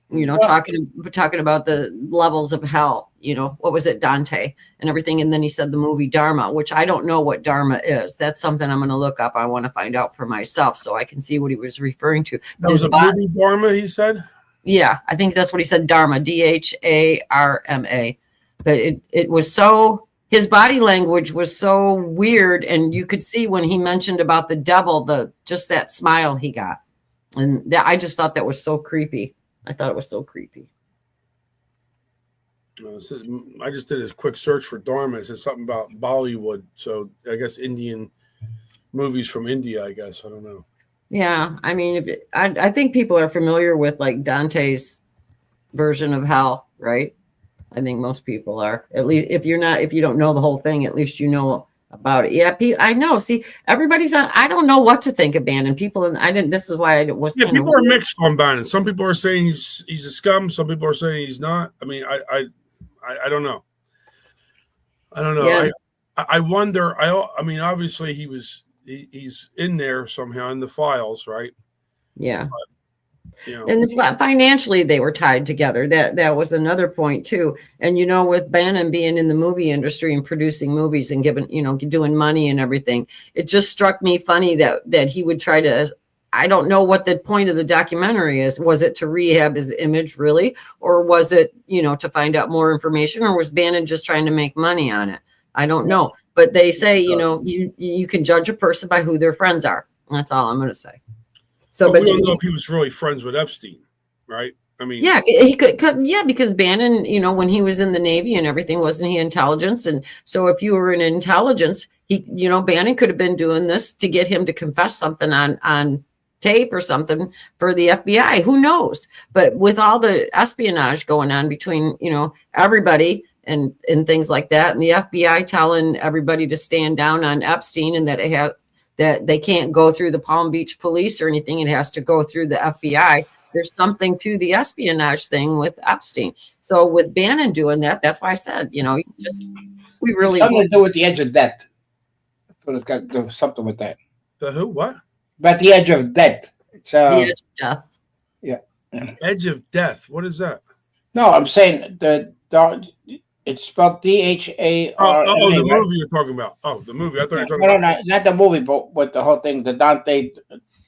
Talking about the levels of hell, what was it, Dante and everything. And then he said the movie Dharma, which I don't know what Dharma is. That's something I'm going to look up. I want to find out for myself so I can see what he was referring to. That was a movie Dharma, he said? Yeah, I think that's what he said, Dharma, Dharma. But it was so, his body language was so weird. And you could see when he mentioned about the devil, just that smile he got. And I just thought that was so creepy. I thought it was so creepy. I just did a quick search for Dharma. It says something about Bollywood. So I guess Indian movies from India, I guess. I don't know. Yeah. I mean, I think people are familiar with like Dante's version of hell, right? I think most people are. At least if you don't know the whole thing, at least you know about it. Yeah, I know. See, everybody's on. I don't know what to think of Bannon. People, and I didn't. This is why I was. Yeah, people are mixed on Bannon. Some people are saying he's a scum. Some people are saying he's not. I mean, I don't know. I don't know. Yeah. I wonder. I mean, obviously he's in there somehow in the files, right? Yeah. But, and financially they were tied together. That was another point too. And with Bannon being in the movie industry and producing movies and doing money and everything, it just struck me funny that he would try to. I don't know what the point of the documentary is. Was it to rehab his image really, or was it to find out more information, or was Bannon just trying to make money on it? I don't know. But they say you can judge a person by who their friends are. That's all I'm going to say. So, but we don't know if he was really friends with Epstein, right? I mean, yeah, he could yeah, because Bannon, when he was in the Navy and everything, wasn't he intelligence? And so if you were in intelligence, Bannon could have been doing this to get him to confess something on tape or something for the FBI. Who knows? But with all the espionage going on between, everybody and things like that, and the FBI telling everybody to stand down on Epstein and that they can't go through the Palm Beach police or anything. It has to go through the FBI. there's something to the espionage thing with Epstein. So with Bannon doing that, that's why I said, we really Something to do with the edge of death. So it's got to do something with that. The who? What? About the edge of death. It's the edge of death. Yeah. Edge of death. What is that? No, I'm saying it's spelled DHAR. Oh, the movie you're talking about. Oh, the movie. I thought you were talking about. No, not the movie, but with the whole thing. The Dante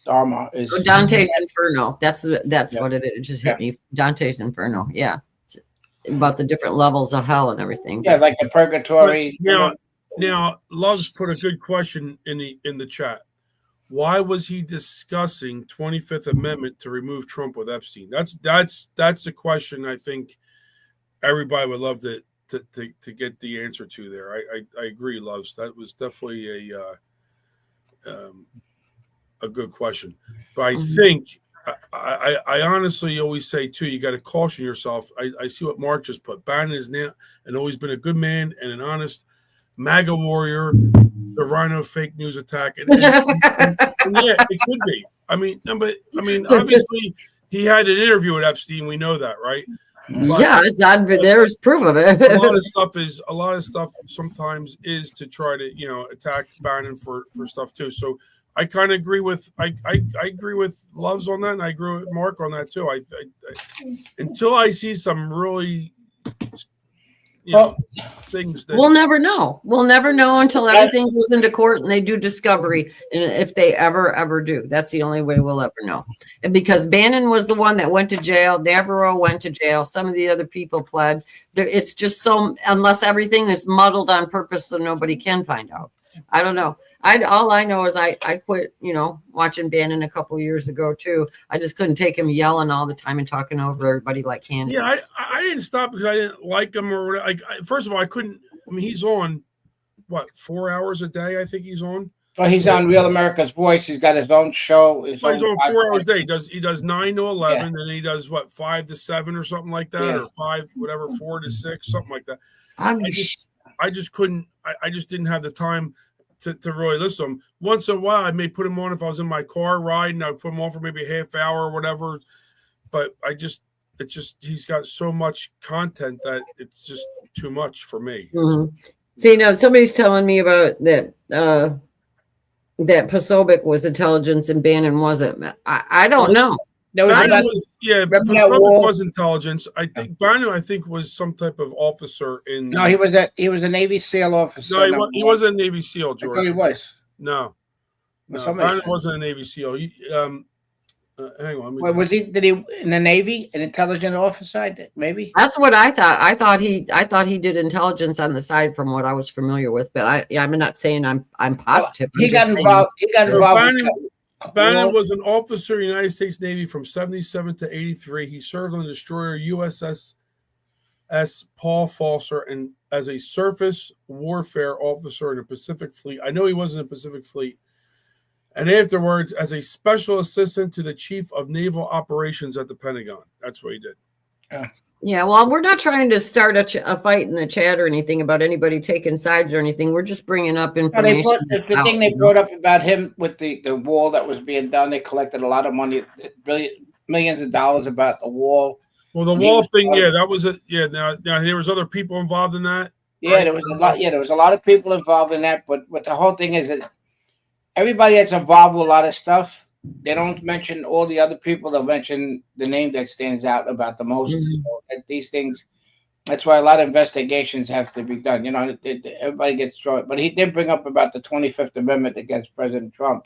Dharma is Dante's Inferno. That's what it is. It just hit me. Dante's Inferno. Yeah. It's about the different levels of hell and everything. Yeah, like the purgatory. Now, Loves put a good question in the chat. Why was he discussing 25th Amendment to remove Trump with Epstein? That's a question I think everybody would love to get the answer to there. I agree, Loves. That was definitely a good question. But I think I honestly always say too, you got to caution yourself. I see what Mark just put. Bannon is now and always been a good man and an honest MAGA warrior. The Rhino fake news attack, and yeah, it could be. I mean, obviously he had an interview with Epstein. We know that, right? But, there's proof of it. a lot of stuff sometimes is to try to attack Bannon for stuff too. So I kind of agree with I agree with Loves on that, and I agree with Mark on that too. I until I see some really things that we'll never know. We'll never know until everything goes into court and they do discovery. And if they ever do, that's the only way we'll ever know. And because Bannon was the one that went to jail, Navarro went to jail. Some of the other people pled. It's just so unless everything is muddled on purpose, so nobody can find out. I don't know. All I know is I quit, watching Bannon a couple years ago too. I just couldn't take him yelling all the time and talking over everybody like candy. Yeah, I didn't stop because I didn't like him or first of all, I couldn't. I mean, he's on 4 hours a day. I think he's on. Well, he's on Real America's Voice. He's got his own show. He's on 4 hours a day. He does 9 to 11, and he does 5 to 7 or something like that, or 4 to 6, something like that. I just couldn't. I just didn't have the time to really listen to him. Once in a while, I may put him on if I was in my car riding. I'd put him on for maybe a half hour or whatever. But he's got so much content that it's just too much for me. Mm-hmm. See, somebody's telling me about that. That Posobiec was intelligence and Bannon wasn't. I don't know. Bannon was intelligence. I think Bannon, was some type of officer in. No, he was a Navy SEAL officer. No, he wasn't a Navy SEAL, George. I thought he was. No, Bannon wasn't a Navy SEAL. Hang on. Was he? Did he in the Navy? An intelligence officer? Maybe. That's what I thought. I thought he did intelligence on the side, from what I was familiar with. But I'm not saying I'm positive. He got involved. Bannon was an officer in the United States Navy from 77 to 83. He served on the destroyer USS Paul Foster and as a surface warfare officer in the Pacific Fleet. I know he was in the Pacific Fleet. And afterwards, as a special assistant to the chief of naval operations at the Pentagon. That's what he did. Yeah, well, we're not trying to start a fight in the chat or anything about anybody taking sides or anything. We're just bringing up information. The thing they brought up about him with the wall that was being done, they collected a lot of money, millions of dollars about the wall. Well, the wall thing, that was it. Yeah, now there was other people involved in that. Yeah, right? There was a lot. Yeah, there was a lot of people involved in that. But the whole thing is that everybody that's involved with a lot of stuff, they don't mention all the other people. They'll mention the name that stands out about the most. Mm-hmm. So these things, that's why a lot of investigations have to be done. Everybody gets thrown. But he did bring up about the 25th Amendment against President Trump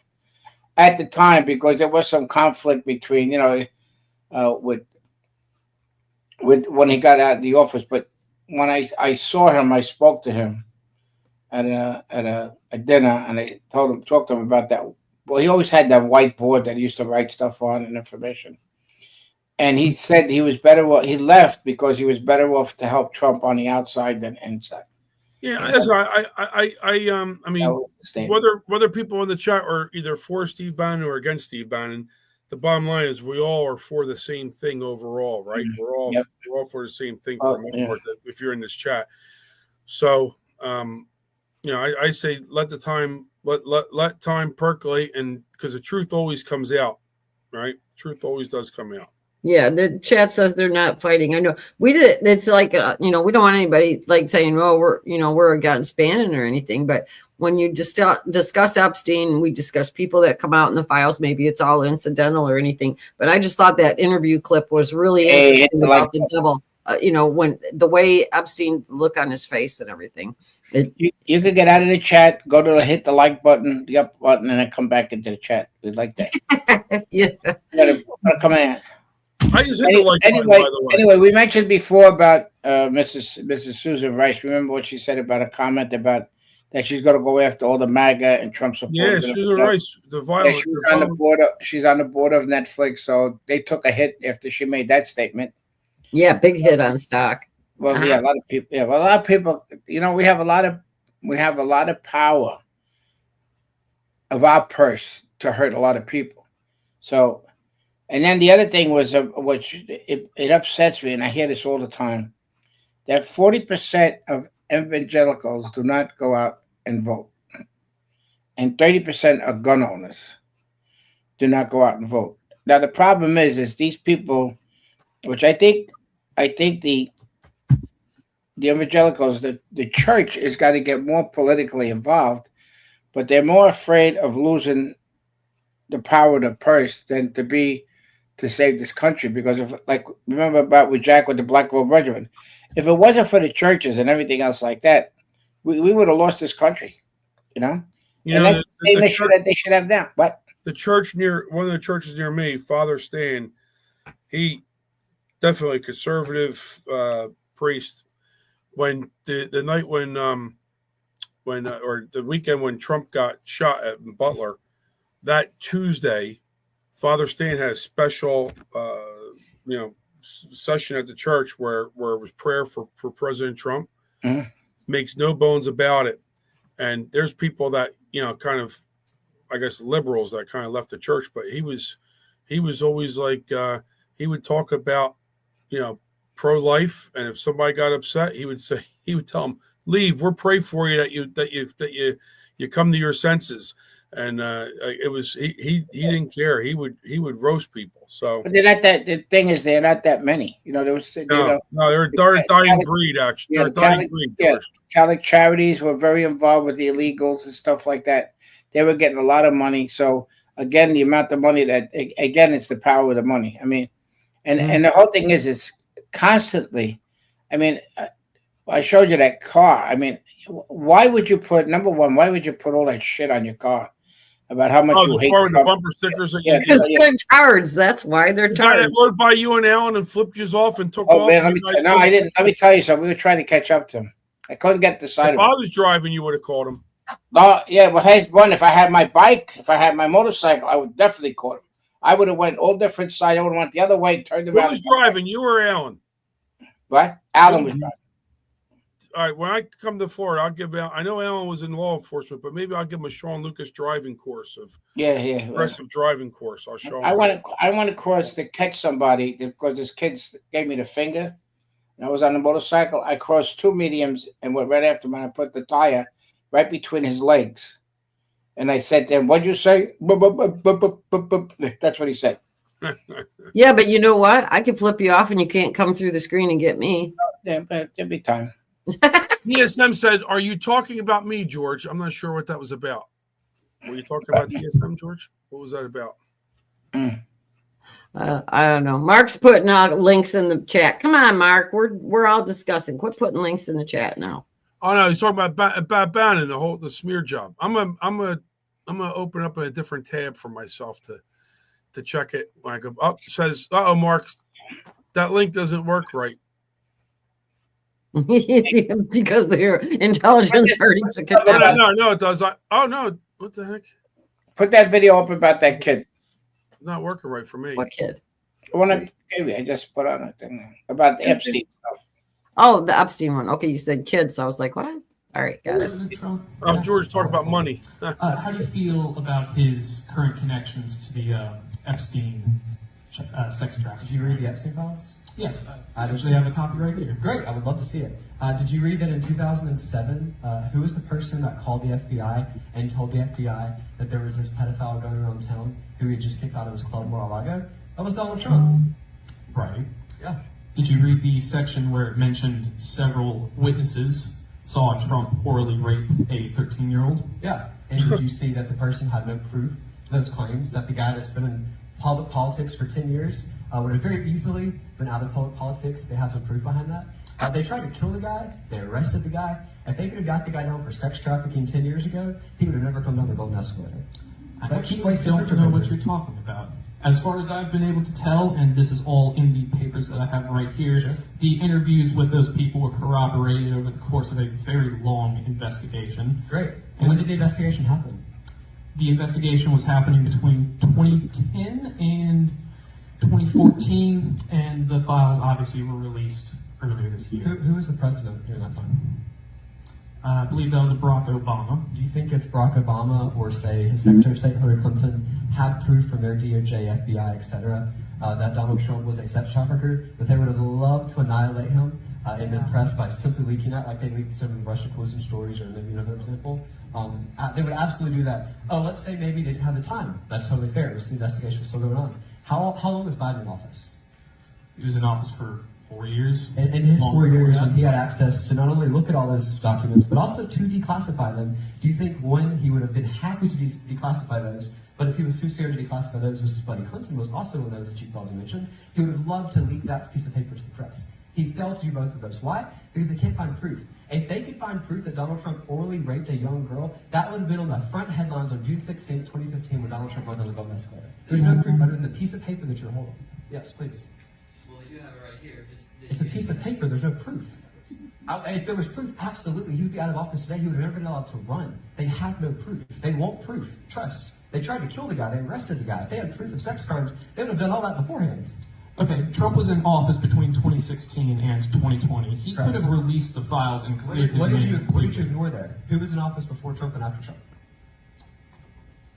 at the time, because there was some conflict between, with when he got out of the office. But when I saw him, I spoke to him at a dinner, and I talked to him about that. Well, he always had that whiteboard that he used to write stuff on and information. And he said he was better off. He left because he was better off to help Trump on the outside than inside. Yeah, that's right. I mean, whether people in the chat are either for Steve Bannon or against Steve Bannon, the bottom line is we all are for the same thing overall, right? Mm-hmm. We're all for the same thing for the most part. If you're in this chat, so I say let the time. Let time percolate, and because the truth always comes out, right? Truth always does come out. Yeah, the chat says they're not fighting. I know we did. It's like we don't want anybody like saying, "Oh, we're against Bannon or anything." But when you just discuss Epstein, we discuss people that come out in the files. Maybe it's all incidental or anything. But I just thought that interview clip was really interesting about the devil. When the way Epstein look on his face and everything. You could get out of the chat, go to hit the like button, the up button, and then come back into the chat. We'd like that. Yeah. Come in. I just hit the like button, by the way. Anyway, we mentioned before about Mrs. Susan Rice. Remember what she said about a comment about that she's going to go after all the MAGA and Trump supporters. Yeah, Susan Rice, the violent. Yeah, she's on the board of Netflix, so they took a hit after she made that statement. Yeah, big hit on stock. Well, yeah, a lot of people. Yeah, well, a lot of people. We have a lot of power of our purse to hurt a lot of people. So, and then the other thing was, which it upsets me, and I hear this all the time, that 40% of evangelicals do not go out and vote, and 30% of gun owners do not go out and vote. Now, the problem is these people, which I think the evangelicals, the church has got to get more politically involved, but they're more afraid of losing the power of the purse than to save this country. Because remember about with Jack with the Black Gold Regiment, if it wasn't for the churches and everything else like that, we would have lost this country. And that's the same issue that they should have now. But the church one of the churches near me, Father Stan, he definitely conservative priest. When the night when or the weekend when Trump got shot at Butler, that Tuesday, Father Stan had a special session at the church where it was prayer for President Trump. Mm-hmm. Makes no bones about it. And there's people that kind of, I guess, liberals that kind of left the church, but he was always like he would talk about pro-life, and if somebody got upset, he would tell them, leave, we'll pray for you that you come to your senses. And it was he didn't care. He would roast people. So but they're not that. The thing is, they're not that many. There was no, they're a dying breed. Actually, they're a dying breed. Yeah, Catholic charities were very involved with the illegals and stuff like that. They were getting a lot of money. So again, the amount of money it's the power of the money. I mean, and the whole thing is, it's constantly. I mean, I showed you that car. I mean, why would you put why would you put all that shit on your car about how much you hate Trump? The bumper stickers. Because they're tards. That's why they're tards. Got rode by you and Alan and flipped you off and took off. Oh man, I didn't. Let me tell you something. We were trying to catch up to him. I couldn't get the side. If I was driving, you would have called him. No, yeah, well, hey, one. If I had my bike, if I had my motorcycle, I would definitely call him. I would have went all different sides. I would have went the other way, turned around. Who was driving? You or Alan? What? Alan was driving. All right, when I come to Florida, I'll give Alan. I know Alan was in law enforcement, but maybe I'll give him a Sean Lucas driving course aggressive driving course. I'll show him. I went across to catch somebody because this kid gave me the finger. And I was on a motorcycle. I crossed two mediums and went right after him, and I put the tire right between his legs. And I said to him, "What'd you say?" That's what he said. Yeah, but you know what? I can flip you off, and you can't come through the screen and get me. Yeah, but there'll be time. TSM said, "Are you talking about me, George?" I'm not sure what that was about. Were you talking about TSM, George? What was that about? I don't know. Mark's putting links in the chat. Come on, Mark. We're all discussing. Quit putting links in the chat now. Oh no, he's talking about Bannon, the smear job. I'm gonna open up a different tab for myself to check it. Like says, Mark, that link doesn't work right. Because their intelligence already took it down. No, it does. No, what the heck? Put that video up about that kid. It's not working right for me. What kid? The one I gave you. I just put on a thing about the Epstein stuff. Oh, the Epstein one. Okay, you said kids, so I was like, what? All right, got it. Trump, George, talk about money. How do you feel about his current connections to the Epstein sex trafficking? Did you read the Epstein files? Yes, I actually have a copy right here. Great, I would love to see it. Did you read that in 2007, who was the person that called the FBI and told the FBI that there was this pedophile going around town who he had just kicked out of his club Mar-a-Lago? That was Donald Trump. Right. Yeah. Did you read the section where it mentioned several witnesses saw Trump orally rape a 13-year-old? Yeah. And did you see that the person had no proof to those claims, that the guy that's been in public politics for 10 years would have very easily been out of public politics if they had some proof behind that? They tried to kill the guy. They arrested the guy. If they could have got the guy down for sex trafficking 10 years ago, he would have never come down the golden escalator. I actually don't know what you're talking about. As far as I've been able to tell, and this is all in the papers that I have right here, Sure. the interviews with those people were corroborated over the course of a very long investigation. Great. And when did the investigation happen? The investigation was happening between 2010 and 2014, and the files obviously were released earlier this year. Who was the president during that time? I believe that was Barack Obama. Do you think if Barack Obama or, say, his Secretary of State Hillary Clinton had proof from their DOJ, FBI, etc., that Donald Trump was a sex trafficker, that they would have loved to annihilate him in the press by simply leaking that, like they leaked some of the Russia collusion stories, or maybe another example? They would absolutely do that. Oh, let's say maybe they didn't have the time. That's totally fair. The investigation was still going on. How long was Biden in office? He was in office for 4 years. In his 4 years, when he had access to not only look at all those documents, but also to declassify them, do you think, one, he would have been happy to declassify those, but if he was too scared to declassify those, Mrs. Buddy Clinton was also one of those that you failed to mention, he would have loved to leak that piece of paper to the press. He failed to do both of those. Why? Because they can't find proof. If they could find proof that Donald Trump orally raped a young girl, that would have been on the front headlines on June 16, 2015, when Donald Trump went on the golden escalator. There's no proof other than the piece of paper that you're holding. Yes, please. Well, you have it right here. It's a piece of paper. There's no proof. If there was proof, absolutely, he would be out of office today. He would have never been allowed to run. They have no proof. They want proof. Trust. They tried to kill the guy. They arrested the guy. If they had proof of sex crimes, they would have done all that beforehand. Okay, Trump was in office between 2016 and 2020. He could have released the files and cleared his name. What did you ignore there? Who was in office before Trump and after Trump?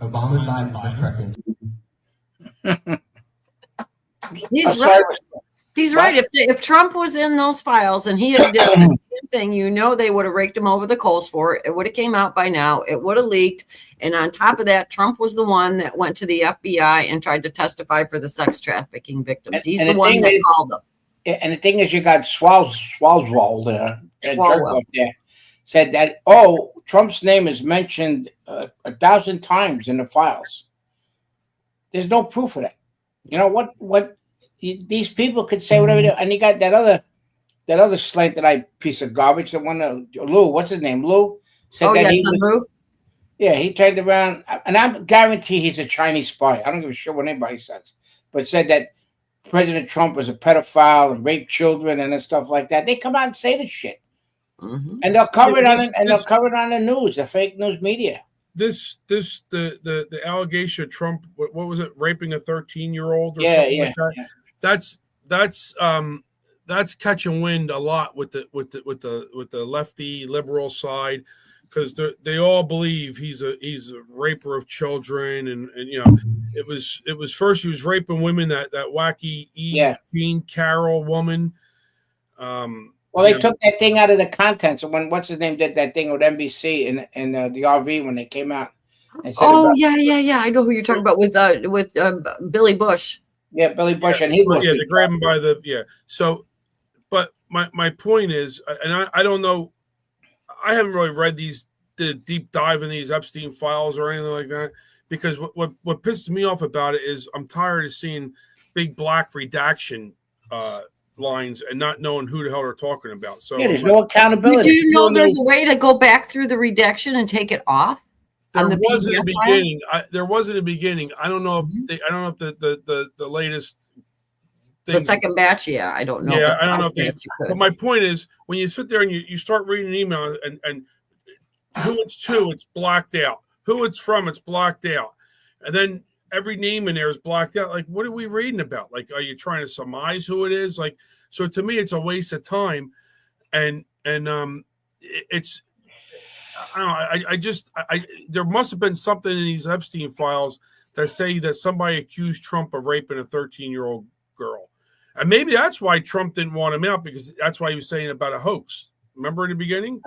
Obama and Biden, is that correct? He's right. He's right. If Trump was in those files and he had done the same thing, they would have raked him over the coals for it. It would have came out by now. It would have leaked. And on top of that, Trump was the one that went to the FBI and tried to testify for the sex trafficking victims. He's the one that called them. And the thing is, you got Swalwell there, Swalwell. there, said that, Trump's name is mentioned 1,000 times in the files. There's no proof of that. You know what? These people could say whatever they, and you got that other slanted eye piece of garbage. The one, Lou, what's his name? Lou said that he was, Lou? Yeah, he turned around, and I guarantee he's a Chinese spy. I don't give a shit what anybody says, but said that President Trump was a pedophile and raped children and stuff like that. They come out and say this shit, and they'll cover it on it, and they'll cover it on the news, the fake news media. The allegation of Trump, what was it, raping a 13-year-old or Yeah, something like that? Yeah. That's catching wind a lot with the lefty liberal side, because they all believe he's a raper of children, and it was first he was raping women, that wacky Jean Carroll woman. Well, they took that thing out of the contents. And when what's his name did that thing with NBC in the RV when they came out. And said yeah. I know who you're talking about with Billy Bush. Yeah, Billy Bush, and he was they grabbed him by the So, but my point is, and I don't know, I haven't really read the deep dive in these Epstein files or anything like that, because what pisses me off about it is I'm tired of seeing big black redaction lines and not knowing who the hell they're talking about. So there's no accountability. Do you know there's a way to go back through the redaction and take it off? There was in the beginning. There was in the beginning. I don't know if the latest thing, the second batch. Yeah, I don't know. Yeah, I don't know if but my point is, when you sit there and you start reading an email and who it's to, it's blacked out. Who it's from, it's blacked out. And then every name in there is blacked out. Like, what are we reading about? Like, are you trying to surmise who it is? Like, so to me, it's a waste of time. And it's, I don't know. There must have been something in these Epstein files that say that somebody accused Trump of raping a 13-year-old girl. And maybe that's why Trump didn't want him out, because that's why he was saying about a hoax. Remember in the beginning?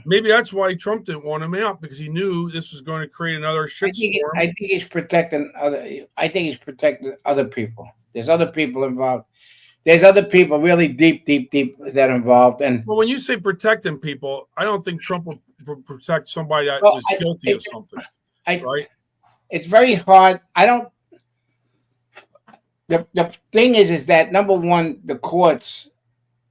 Maybe that's why Trump didn't want him out, because he knew this was going to create another shitstorm. I think he's protecting other people. There's other people involved. There's other people really deep that are involved. And Well, when you say protecting people, I don't think Trump will protect somebody that Well, was guilty of something, right? It's very hard. I don't. The thing is that number one, the courts,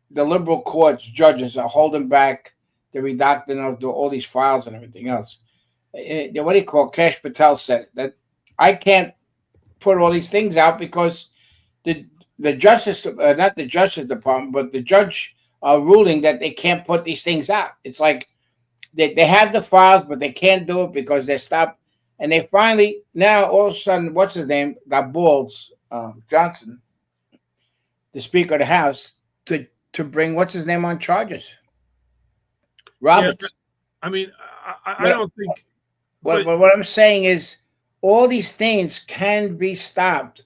the liberal courts, judges are holding back the redacting of all these files and everything else. What do you call Cash Patel said that I can't put all these things out because the justice, not the Justice Department, but the judge are ruling that they can't put these things out. It's like they have the files, but they can't do it because they stopped. And they finally, now all of a sudden, what's his name, got balls, Johnson, the Speaker of the House, to bring what's his name on charges. Roberts. Yeah, I mean, I don't think. What I'm saying is, all these things can be stopped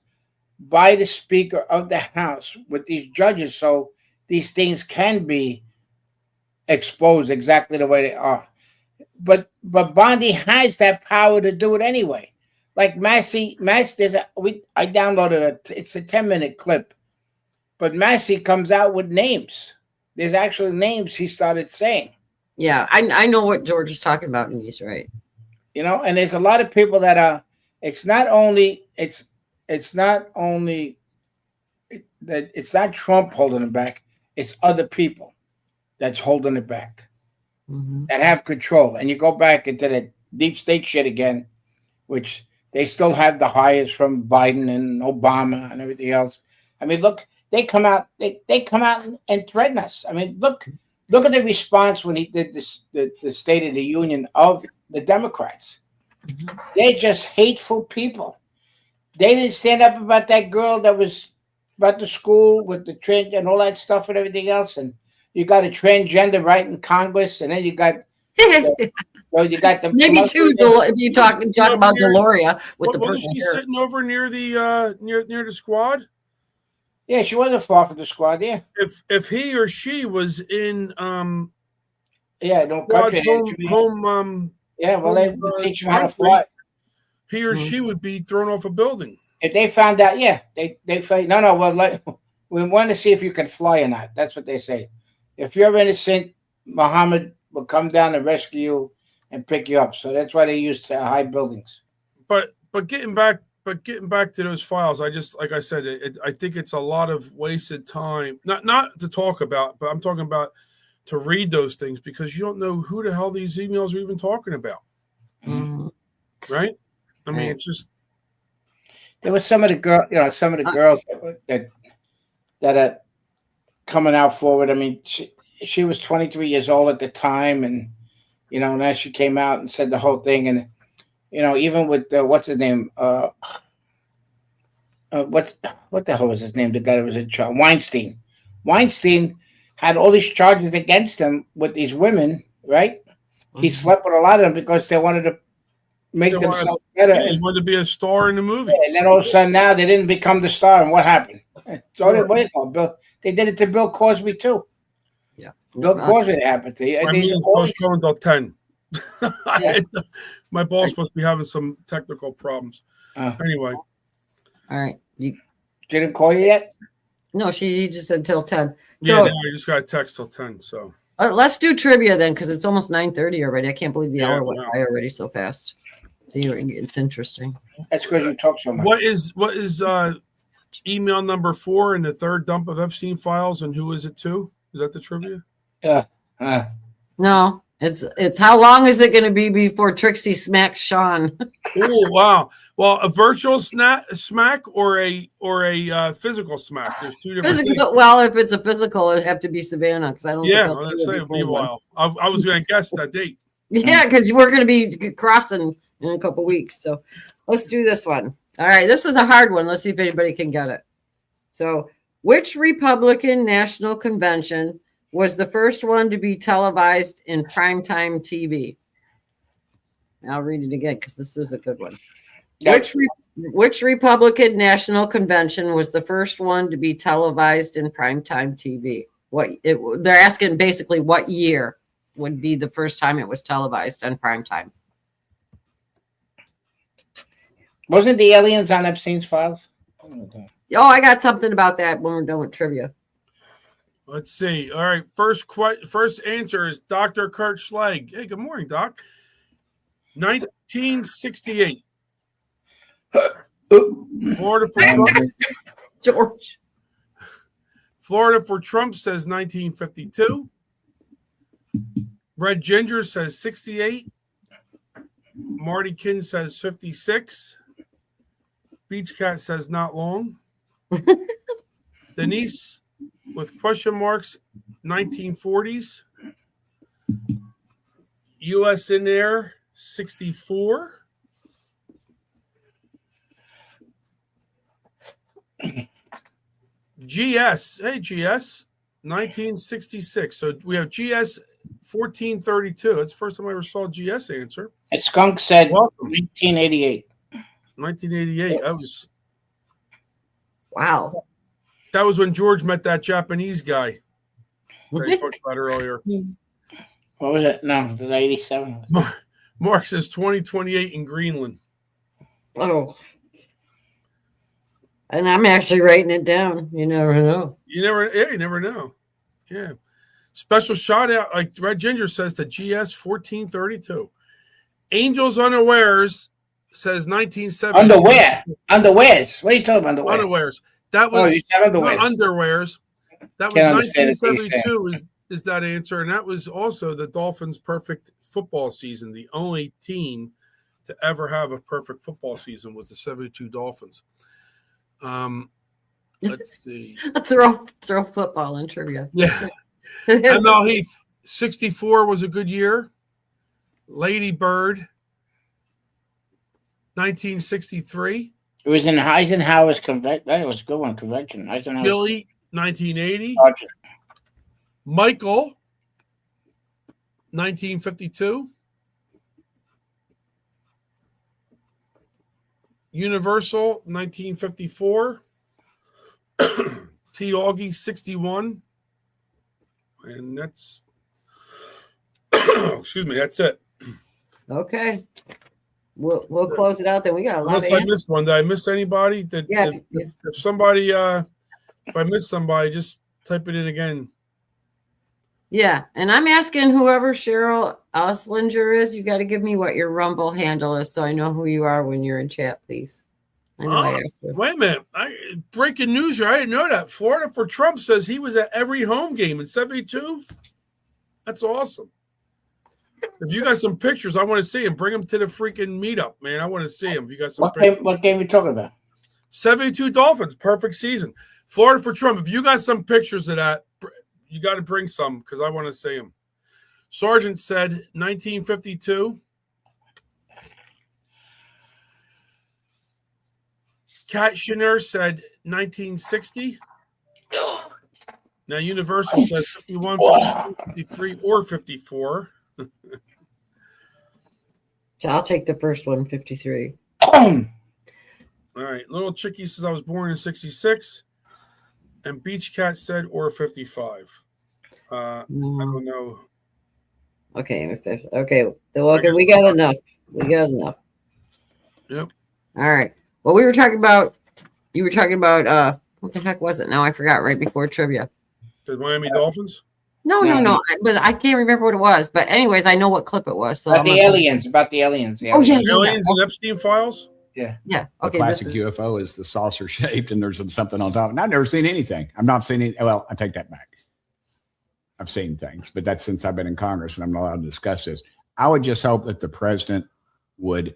by the Speaker of the House with these judges, so these things can be exposed exactly the way they are. But Bondi has that power to do it anyway. Like Massey, I downloaded it's a 10-minute clip, but Massey comes out with names. There's actually names he started saying. Yeah, I know what George is talking about, and he's right. And there's a lot of people that are. It's not Trump holding it back. It's other people that's holding it back, that have control. And you go back into the deep state shit again, which they still have the highest from Biden and Obama and everything else. I mean, look, they come out and threaten us. I mean, look at the response when he did the State of the Union of the Democrats. They're just hateful people. They didn't stand up about that girl that was about the school with the trans and all that stuff and everything else. And you got a transgender right in Congress, and then you got the maybe two. If you talk about Deloria with the wasn't she sitting over near the near the squad? Yeah, she wasn't far from the squad. Yeah. If he or she was in no country home yeah, well, they teach them how to fly. He or she would be thrown off a building. If they found out, yeah, they say, no, well, we want to see if you can fly or not. That's what they say. If you're innocent, Muhammad will come down and rescue you and pick you up. So that's why they use high buildings. But getting back to those files, like I said, I think it's a lot of wasted time. Not to talk about, but I'm talking about to read those things because you don't know who the hell these emails are even talking about. Right? I mean, it's just. There was some of the girls that are coming out forward. I mean, she was 23 years old at the time, and now she came out and said the whole thing, and even with what's his name? What the hell was his name? The guy that was in charge, Weinstein. Weinstein had all these charges against him with these women, right? He slept with a lot of them because they wanted to make themselves better. He wanted to be a star in the movies. And then all of a sudden now they didn't become the star. And what happened? So they did it to Bill Cosby too. Yeah. Bill Cosby happened to you. My meeting's postponed until 10. My boss must be having some technical problems. Anyway. All right. She didn't call you yet? No, she just said till 10. So, I just got a text till 10. So let's do trivia then, because it's almost 9:30 already. I can't believe the hour went by already so fast. So it's interesting. That's because you talk so much. What is email number 4 in the third dump of Epstein files, and who is it to? Is that the trivia? No, it's how long is it going to be before Trixie smacks Sean? Oh wow! Well, a virtual smack or a physical smack. There's two different. Physical. Well, if it's a physical, it'd have to be Savannah because I don't. Yeah, it'd be a while. I was going to guess that date. Yeah, because we're going to be crossing in a couple weeks. So let's do this one. All right, this is a hard one. Let's see if anybody can get it. So, which Republican National Convention was the first one to be televised in primetime TV? I'll read it again because this is a good one. Which Republican National Convention was the first one to be televised in primetime TV? They're asking basically what year would be the first time it was televised on primetime. Wasn't the aliens on Epstein's files? Oh, I got something about that when we're done with trivia. Let's see. All right. First answer is Dr. Kurt Schlegg. Hey, good morning, Doc. 1968. Florida for Trump. George. Florida for Trump says 1952. Red Ginger says 68. Marty Kin says 56. Beach Cat says not long. Denise with question marks, 1940s. U.S. in there, 64. GS, hey GS, 1966. So we have GS 1432. That's the first time I ever saw GS answer. And Skunk said Welcome. 1988. 1988. That was wow. That was when George met that Japanese guy that he talked about earlier. What was it? No, it was 87. Mark says 2028 in Greenland. Oh. And I'm actually writing it down. You never know. You never know. Yeah. Special shout out, like Red Ginger says, to GS 1432. Angels Unawares says 1970. Underwears. What are you talking about? Unawares. That was you said underwears. Underwears. That was 1972 is that answer. And that was also the Dolphins' perfect football season. The only team to ever have a perfect football season was the 72 Dolphins. Let's see. throw football in trivia. Yeah. ML Heath, 64 was a good year. Lady Bird, 1963. It was in Eisenhower's convention. That was a good one, convention. Gilly, 1980. Roger. Michael, 1952. Universal, 1954. T. Augie, 61. And that's, excuse me, that's it. Okay. We'll close it out then. We got a lot Unless of I answers. missed one. Did I miss anybody? If somebody, if I missed somebody, just type it in again. Yeah, and I'm asking whoever Cheryl Oslinger is, you got to give me what your Rumble handle is so I know who you are when you're in chat, please. I know I asked you. Wait a minute. Breaking news here. I didn't know that. Florida for Trump says he was at every home game in 72. That's awesome. If you got some pictures, I want to see him. Bring them to the freaking meetup, man. I want to see him. If you got some pictures. What game are you talking about? 72 Dolphins. Perfect season. Florida for Trump. If you got some pictures of that, you got to bring some because I want to see them. Sergeant said 1952. Kat Schneider said 1960. Now Universal says 51, 53, or 54. So I'll take the first one, 53. All right. Little Chicky says I was born in 66. And Beach Cat said or 55. I don't know. Okay. Okay. We got enough. Yep. All right. Well, you were talking about what the heck was it? Now I forgot right before trivia. The Miami Dolphins? No. But I can't remember what it was. But anyways, I know what clip it was. So About the aliens. Oh, yeah. Aliens and Epstein files? Yeah. Yeah. The Okay. classic UFO is the saucer shaped and there's something on top. And I've never seen anything. I've not seen it. Well, I take that back. I've seen things, but that's since I've been in Congress and I'm not allowed to discuss this. I would just hope that the president would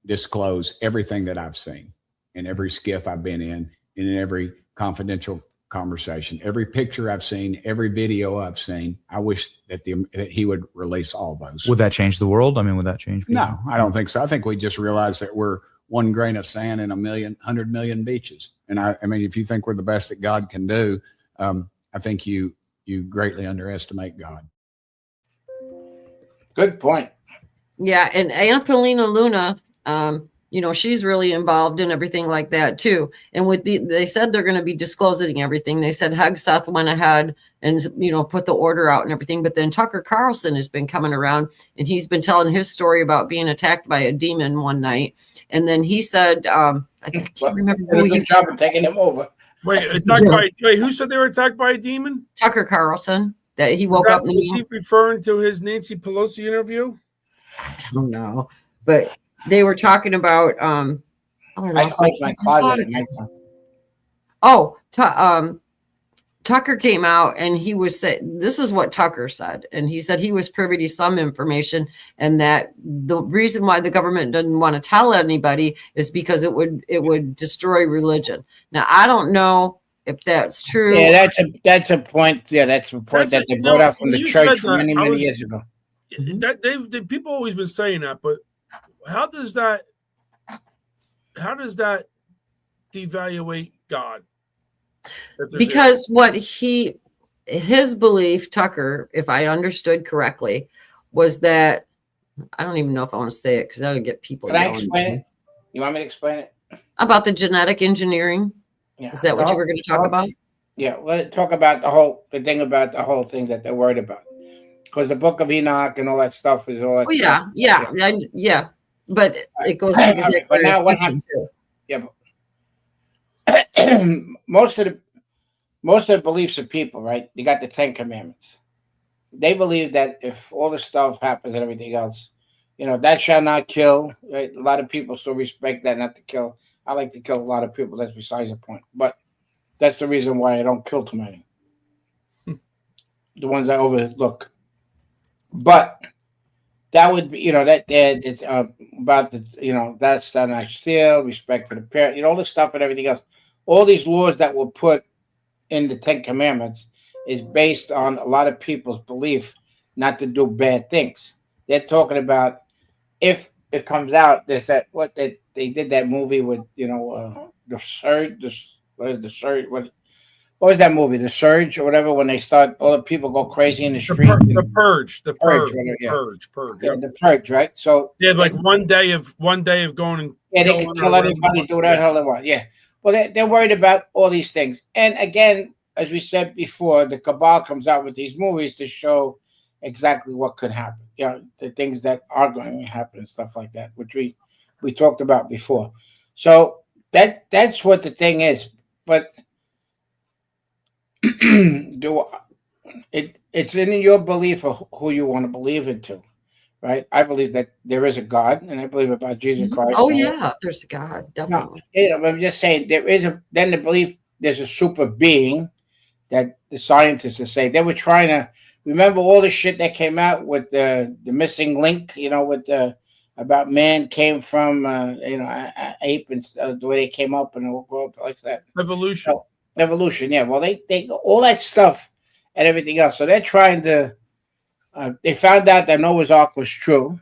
disclose everything that I've seen in every skiff I've been in every confidential conversation, every picture I've seen, every video I've seen. I wish that he would release all those. Would that change the world? I mean, would that change people? No, I don't think so. I think we just realize that we're one grain of sand in 100 million beaches. And I mean, if you think we're the best that God can do, I think you greatly underestimate God. Good point. Yeah, and Angelina Luna, you know, she's really involved in everything like that too. And they said they're going to be disclosing everything. They said Hegseth went ahead and, you know, put the order out and everything. But then Tucker Carlson has been coming around and he's been telling his story about being attacked by a demon one night. And then he said, I can't remember who he job of taking him over. Wait, who said they were attacked by a demon? Tucker Carlson. That he woke up. Was he referring to his Nancy Pelosi interview? I don't know, but they were talking about. I lost my closet at nighttime. Oh, Tucker came out and he was saying, this is what Tucker said. And he said he was privy to some information and that the reason why the government didn't want to tell anybody is because it would destroy religion. Now, I don't know if that's true. Yeah, that's a point. Yeah, that's a point that they brought up from the church many years ago. That people always been saying that, but how does that devaluate God? Because his belief, Tucker, if I understood correctly, was that I don't even know if I want to say it because that'll get people. Can I explain it? You want me to explain it? About the genetic engineering? Yeah. Is that what you were going to talk about? Yeah, let's talk about the whole thing that they're worried about. Because the Book of Enoch and all that stuff is all that. Oh yeah. But it goes to but now what happened? Yeah, but most of the beliefs of people, right? You got the 10 Commandments. They believe that if all this stuff happens and everything else, you know, that shall not kill. Right? A lot of people still respect that, not to kill. I like to kill a lot of people. That's besides the point. But that's the reason why I don't kill too many. The ones I overlook. But that would be, you know, it's about the, you know, that's not steal, respect for the parent, you know, all this stuff and everything else. All these laws that were put in the 10 Commandments is based on a lot of people's belief not to do bad things. They're talking about if it comes out, there's that what they did that movie with, you know, the Surge. What was that movie? The Surge or whatever. When they start, all the people go crazy in the street. The Purge. The Purge. Yeah, the Purge, right? So yeah, like one day of going and they can kill anybody, do whatever the hell they want. Yeah. Well, they're worried about all these things, and again, as we said before, the cabal comes out with these movies to show exactly what could happen. You know, the things that are going to happen and stuff like that, which we talked about before. So that's what the thing is. But it's in your belief of who you want to believe into, right? I believe that there is a God, and I believe about Jesus Christ. Oh yeah, there's a God, definitely. No, you know, I'm just saying the belief there's a super being that the scientists are saying. They were trying to remember all the shit that came out with the missing link, you know, with the about man came from you know, ape and the way they came up and all grow up like that. Evolution. So, evolution, yeah. Well, they all that stuff and everything else. So they're trying to. They found out that Noah's Ark was true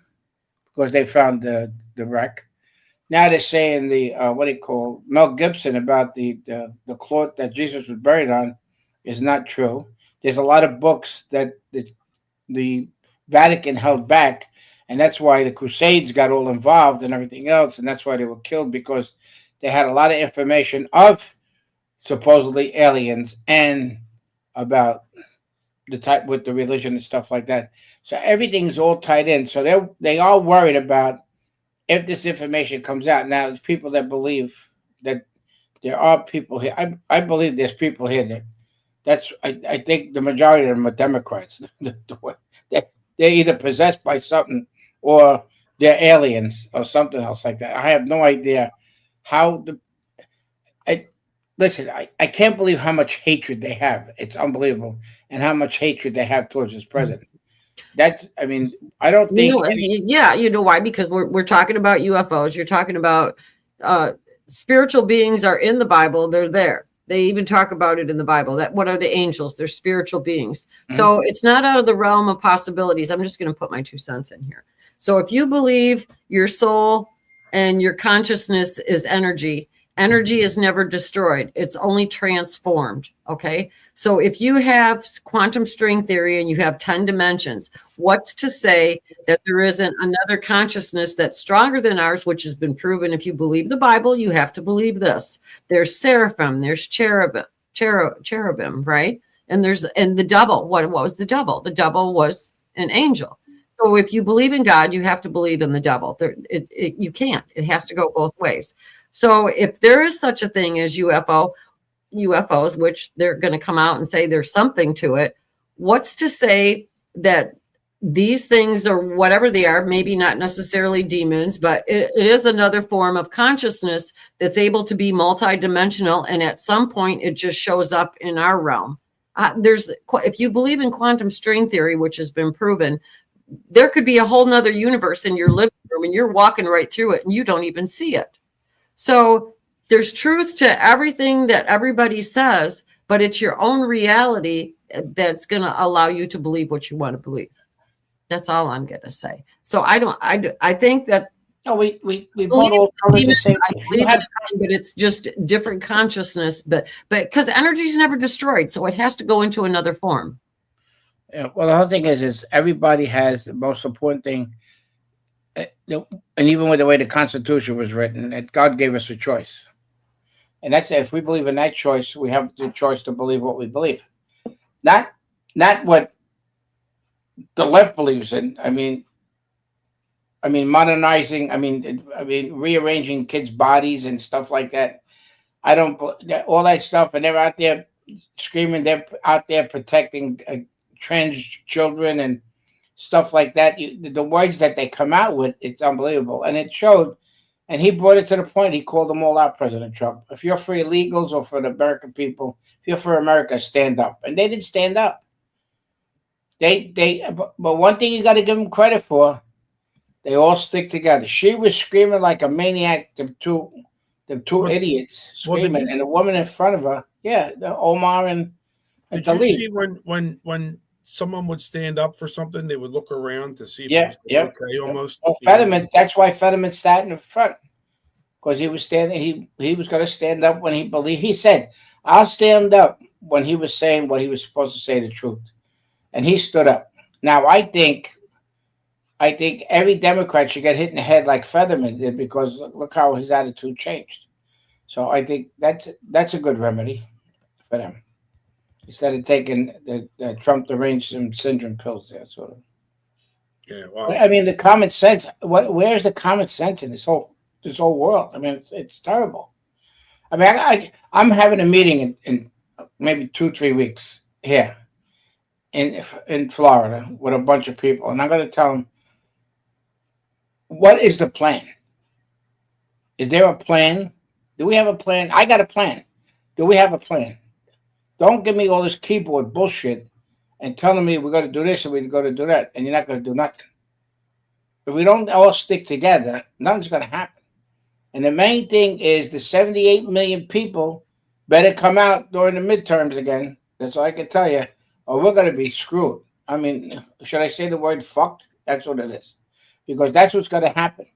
because they found the wreck. Now they're saying the what do you call Mel Gibson about the cloth that Jesus was buried on is not true. There's a lot of books that the Vatican held back, and that's why the Crusades got all involved and everything else, and that's why they were killed because they had a lot of information of supposedly aliens and about the type with the religion and stuff like that. So everything's all tied in. So they are worried about if this information comes out. Now there's people that believe that there are people here. I believe there's people here I think the majority of them are Democrats. They're either possessed by something or they're aliens or something else like that. I have no idea how listen, I can't believe how much hatred they have. It's unbelievable. And how much hatred they have towards this president. I mean, I don't think. Yeah, you know why? Because we're talking about UFOs. You're talking about spiritual beings are in the Bible. They're there. They even talk about it in the Bible. That what are the angels? They're spiritual beings. Mm-hmm. So it's not out of the realm of possibilities. I'm just going to put my 2 cents in here. So if you believe your soul and your consciousness is energy, Energy is never destroyed. It's only transformed. Okay. So if you have quantum string theory and you have 10 dimensions, what's to say that there isn't another consciousness that's stronger than ours, which has been proven? If you believe the Bible, you have to believe this. There's seraphim, there's cherubim, right? And the devil. What was the devil? The devil was an angel. So if you believe in God, you have to believe in the devil. You can't. It has to go both ways. So if there is such a thing as UFOs, which they're going to come out and say there's something to it, what's to say that these things or whatever they are, maybe not necessarily demons, but it is another form of consciousness that's able to be multidimensional. And at some point, it just shows up in our realm. If you believe in quantum string theory, which has been proven, there could be a whole nother universe in your living room and you're walking right through it and you don't even see it. So there's truth to everything that everybody says, but it's your own reality that's going to allow you to believe what you want to believe. That's all I'm going to say. So I think that no, we both all covered the same. But it's just different consciousness, but because energy is never destroyed, so it has to go into another form. Yeah, well, the whole thing is everybody has the most important thing, and even with the way the Constitution was written, that God gave us a choice, and that's if we believe in that choice, we have the choice to believe what we believe, not what the left believes in. I mean, modernizing. I mean, rearranging kids' bodies and stuff like that. I don't all that stuff, and they're out there screaming. They're out there protecting trans children and stuff like that. The words that they come out with, it's unbelievable, and it showed. And he brought it to the point. He called them all out, President Trump. If you're for illegals or for the American people, if you're for America, stand up. And they didn't stand up. But one thing you got to give them credit for, they all stick together. She was screaming like a maniac. The two idiots screaming, and the woman in front of her, Omar and did you see when someone would stand up for something, they would look around to see if it was okay, almost. Well, Fetterman, that's why Fetterman sat in the front, because he was standing. He was going to stand up when he believed. He said, "I'll stand up," when he was saying what he was supposed to say, the truth, and he stood up. Now, I think every Democrat should get hit in the head like Fetterman did, because look how his attitude changed. So I think that's a good remedy for them, instead of taking the Trump deranged syndrome pills there. Sort of. Yeah. Wow. I mean, the common sense. Where's the common sense in this whole world? I mean, it's terrible. I mean, I'm having a meeting in maybe 2-3 weeks here in Florida with a bunch of people, and I'm going to tell them, what is the plan? Is there a plan? Do we have a plan? I got a plan. Do we have a plan? Don't give me all this keyboard bullshit and telling me we're going to do this and we're going to do that, and you're not going to do nothing. If we don't all stick together, nothing's going to happen. And the main thing is the 78 million people better come out during the midterms again. That's all I can tell you, or we're going to be screwed. I mean, should I say the word fucked? That's what it is. Because that's what's going to happen.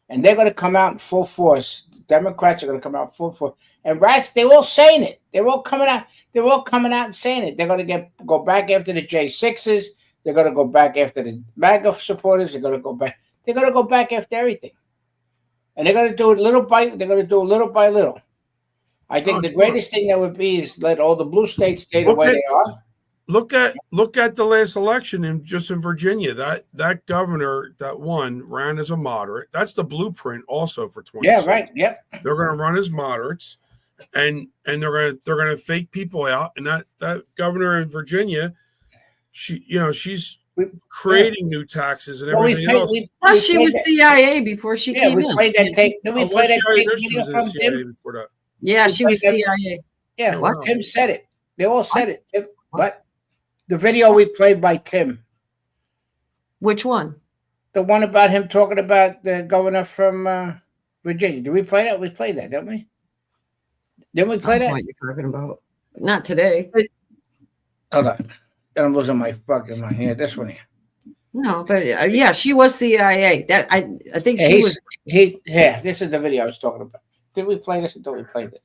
And they're going to come out in full force. The Democrats are going to come out full force. And rats, they're all saying it. They're all coming out. They're all coming out and saying it. They're going to go back after the J6s. They're going to go back after the MAGA supporters. They're going to go back. They're going to go back after everything. And they're going to do it little by little. I think the greatest thing that would be is let all the blue states stay the way they are. Look at the last election in Virginia. That governor that won ran as a moderate. That's the blueprint also for 20. Yeah, right. Yep. They're going to run as moderates, and they're going to fake people out. And that governor in Virginia, she's creating new taxes and everything else. Plus, she was CIA before she came in. Played that tape. Did we play that tape video from Tim? Before that. Yeah, she was CIA. Yeah, what? Tim said it. They all said it. Tim, what? The video we played by Tim. Which one? The one about him talking about the governor from Virginia. Did we play that? We played that, didn't we? Didn't we play that? What you're talking about? Not today. Hold on. I'm losing my fucking mind here. This one here. No, but yeah, she was CIA. That I think she was. This is the video I was talking about. Did we play this? Or did we play it?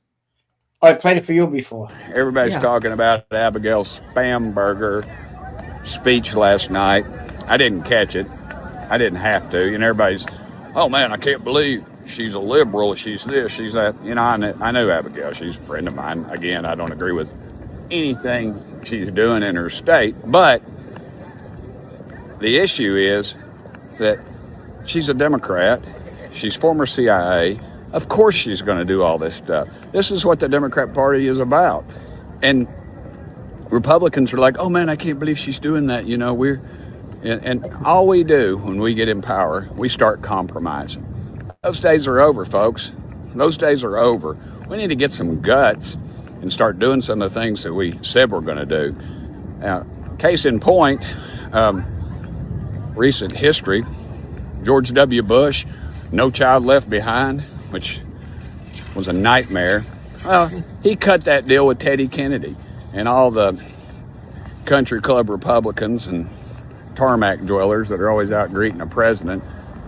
Oh, I played it for you before. Everybody's Yeah. talking about Abigail Spamberger speech last night. I didn't catch it. I didn't have to. And everybody's, oh man, I can't believe she's a liberal. She's this, she's that. You know, I knew Abigail. She's a friend of mine. Again, I don't agree with anything she's doing in her state. But the issue is that she's a Democrat. She's former CIA. Of course she's going to do all this stuff. This is what the Democrat Party is about. And Republicans are like, oh man, I can't believe she's doing that. You know, and all we do when we get in power, we start compromising. Those days are over, folks. Those days are over. We need to get some guts and start doing some of the things that we said we're going to do. Case in point, recent history, George W. Bush, No Child Left Behind, which was a nightmare. Well, he cut that deal with Teddy Kennedy and all the country club Republicans and tarmac dwellers that are always out greeting the president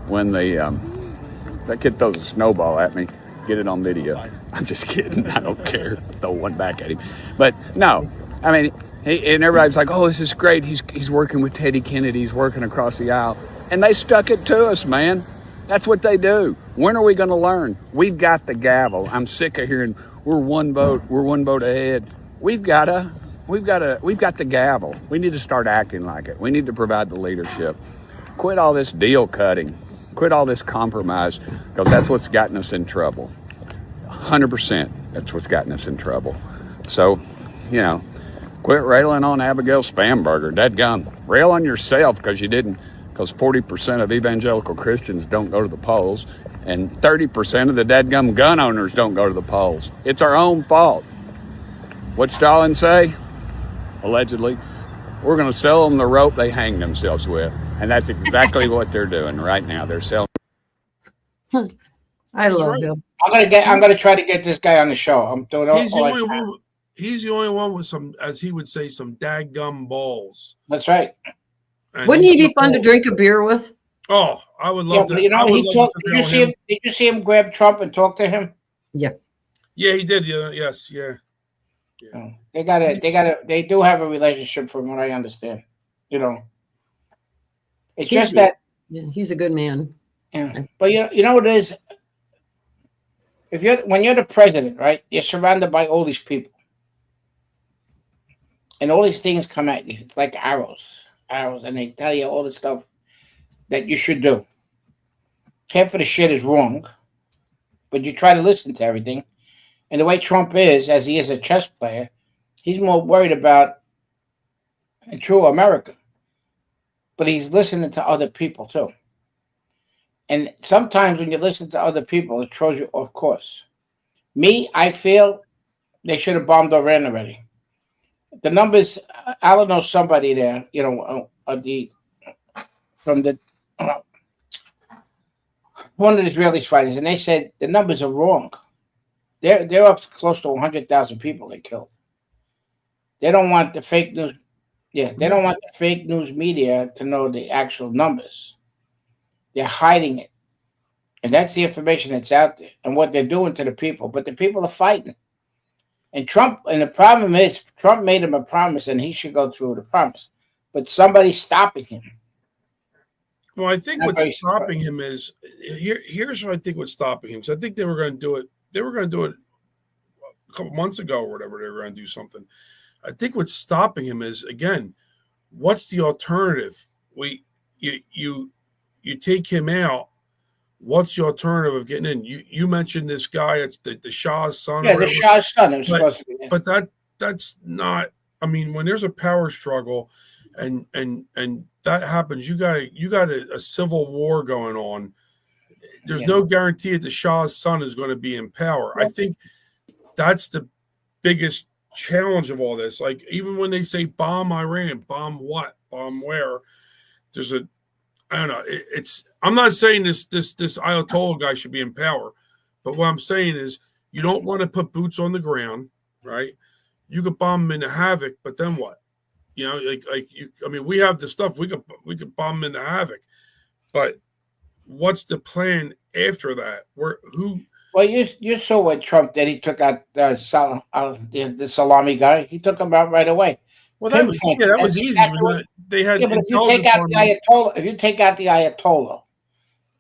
when that kid throws a snowball at me. Get it on video. I'm just kidding. I don't care. Throw one back at him. But no, I mean, and everybody's like, oh, this is great. He's working with Teddy Kennedy. He's working across the aisle. And they stuck it to us, man. That's what they do. When are we going to learn? We've got the gavel. I'm sick of hearing we're one vote ahead. We've got the gavel. We need to start acting like it. We need to provide the leadership. Quit all this deal cutting. Quit all this compromise, because that's what's gotten us in trouble. 100%. That's what's gotten us in trouble. So, you know, quit railing on Abigail Spamberger. Dadgum. Rail on yourself because you didn't. Because 40% of evangelical Christians don't go to the polls, and 30% of the dadgum gun owners don't go to the polls. It's our own fault. What'd Stalin say? Allegedly, we're going to sell them the rope they hang themselves with. And that's exactly what they're doing right now. They're selling. I love him. I'm gonna try to get this guy on the show. I'm doing all He's the all I only can. one. He's the only one with some, as he would say, some daggum balls. That's right. And Wouldn't he be fun to drink a beer with? Oh, I would Yeah, love but to. you know, I would he love talked. to sit Did down you with see him? Did you see him grab Trump and talk to him? Yeah. Yeah, he did. Yeah, yes, yeah. They do have a relationship, from what I understand. You know, it's He's- just that. Yeah, he's a good man. Yeah. But you know what it is? When you're the president, right? You're surrounded by all these people. And all these things come at you. It's like arrows, and they tell you all the stuff that you should do. Half of the shit is wrong, but you try to listen to everything. And the way Trump is, as he is a chess player, he's more worried about a true America. But he's listening to other people too. And sometimes when you listen to other people, it throws you off course. Me, I feel they should have bombed Iran already. The numbers, I don't know somebody there, you know, from the one of the Israeli fighters, and they said the numbers are wrong. They're up to close to 100,000 people they killed. They don't want the fake news. Yeah, they don't want the fake news media to know the actual numbers. They're hiding it. And that's the information that's out there and what they're doing to the people. But the people are fighting. And the problem is, Trump made him a promise and he should go through the promise. But somebody's stopping him. Well, I think Not very what's stopping him is here's what I think what's stopping him. So I think they were going to do it. They were going to do it a couple months ago or whatever. They were going to do something. I think what's stopping him is, again, what's the alternative? You take him out. What's the alternative of getting in? You mentioned this guy, the Shah's son. Yeah, the Shah's son. It was supposed to be there. But that's not. I mean, when there's a power struggle, and that happens, you got a civil war going on. There's no guarantee that the Shah's son is going to be in power. I think that's the biggest challenge of all this. Like, even when they say bomb Iran, bomb what? Bomb where? There's a, I don't know. I'm not saying this Ayatollah guy should be in power, but what I'm saying is you don't want to put boots on the ground, right? You could bomb them into havoc, but then what? You know, like you. I mean, we have the stuff we could bomb them into havoc, but what's the plan after that? Well, Well, you saw what Trump did. He took out the salami guy. He took him out right away. Well, that was Pinpoint. that was easy. It was they had Yeah, but if you take intelligence out on the them. Ayatollah, if you take out the Ayatollah,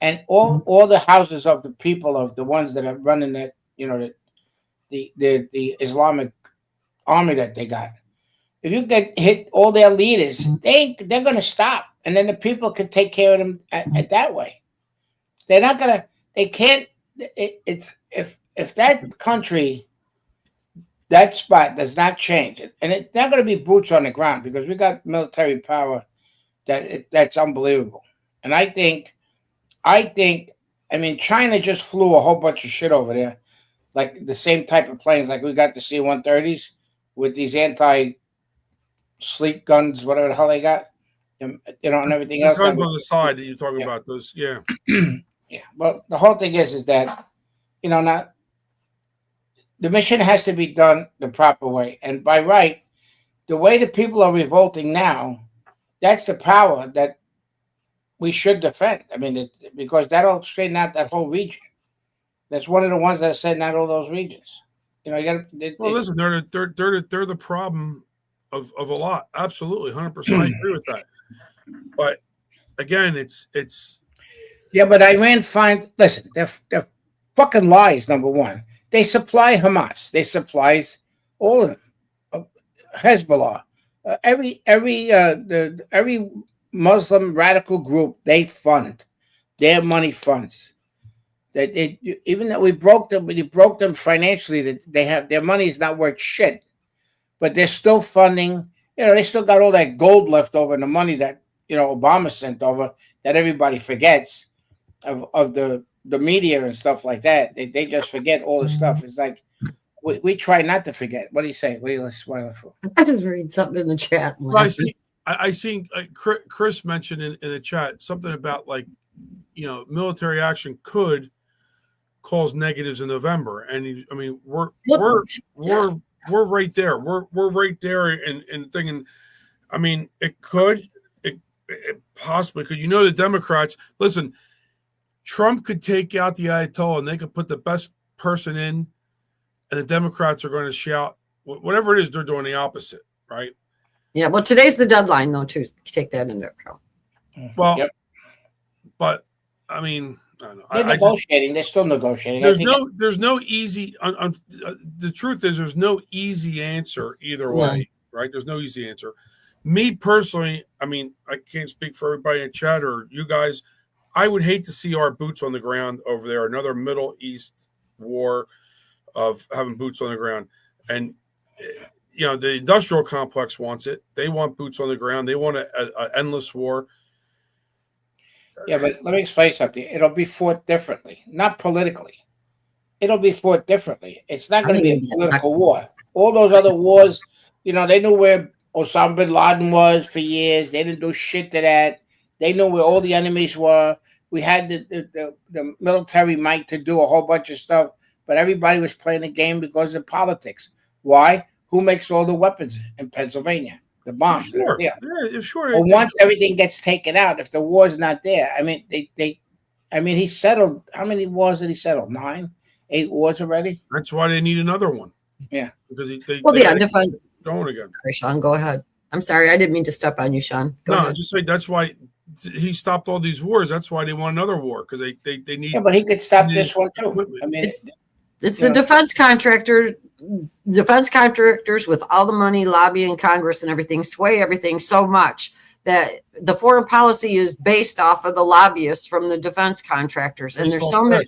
and all the houses of the people of the ones that are running that, the Islamic army that they got, if you get hit all their leaders, they're going to stop, and then the people can take care of them at that way. They're not going to. They can't. It's if that country, that spot does not change it, and it's not going to be boots on the ground because we got military power that's unbelievable. And I mean, China just flew a whole bunch of shit over there, like the same type of planes, like we got the C-130s with these anti-sleep guns, whatever the hell they got, and everything else. Guns on the side that you're talking about, those, yeah. Yeah. Well, the whole thing is that, not the mission has to be done the proper way, and by right, the way the people are revolting now, that's the power that we should defend. I mean, because that'll straighten out that whole region. That's one of the ones that are setting out all those regions. You got. Well, listen, they're the problem of a lot. Absolutely, 100%. I agree with that. But again, it's. Yeah, but Iran listen, they're fucking lies. Number one, they supply Hamas. They supplies all of them. Hezbollah, every Muslim radical group they fund. Their money funds. Even though we broke them financially. They have their money is not worth shit, but they're still funding. They still got all that gold left over in the money that Obama sent over that everybody forgets of the media and stuff like that. They just forget all the stuff. It's like we try not to forget. What do you say? What do you smile for? I just read something in the chat. Well, I seen Chris mentioned in the chat something about military action could cause negatives in November, and I mean we're right there. We're right there in thinking. I mean, it possibly could. The Democrats listen. Trump could take out the Ayatollah, and they could put the best person in, and the Democrats are going to shout whatever it is. They're doing the opposite, right? Yeah. Well, today's the deadline, though, to take that into account. Well, but I mean, I don't know. They're negotiating. They're still negotiating. There's no easy. The truth is, there's no easy answer either way, right? There's no easy answer. Me personally, I mean, I can't speak for everybody in chat or you guys. I would hate to see our boots on the ground over there. Another Middle East war of having boots on the ground, and the industrial complex wants it. They want boots on the ground. They want an endless war. Yeah, but let me explain something. It'll be fought differently, not politically. It'll be fought differently. It's not going to be a political war. All those other wars, they knew where Osama bin Laden was for years. They didn't do shit to that. They knew where all the enemies were. We had the military might to do a whole bunch of stuff, but everybody was playing the game because of politics. Why? Who makes all the weapons in Pennsylvania? The bombs. Sure. Yeah, sure. Well, once everything gets taken out, if the war's not there, I mean, he settled. How many wars did he settle? 9, 8 wars already. That's why they need another one. Yeah, because define. Going again. Sorry, Sean, go ahead. I'm sorry, I didn't mean to step on you, Sean. Go ahead. Just say that's why he stopped all these wars. That's why they want another war because they need. Yeah, but he could stop this one too. I mean, it's the defense contractors with all the money, lobbying Congress and everything, sway everything so much that the foreign policy is based off of the lobbyists from the defense contractors, and there's so many.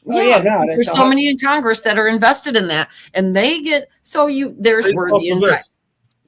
There's so many in Congress that are invested in that, and they get there's where the inside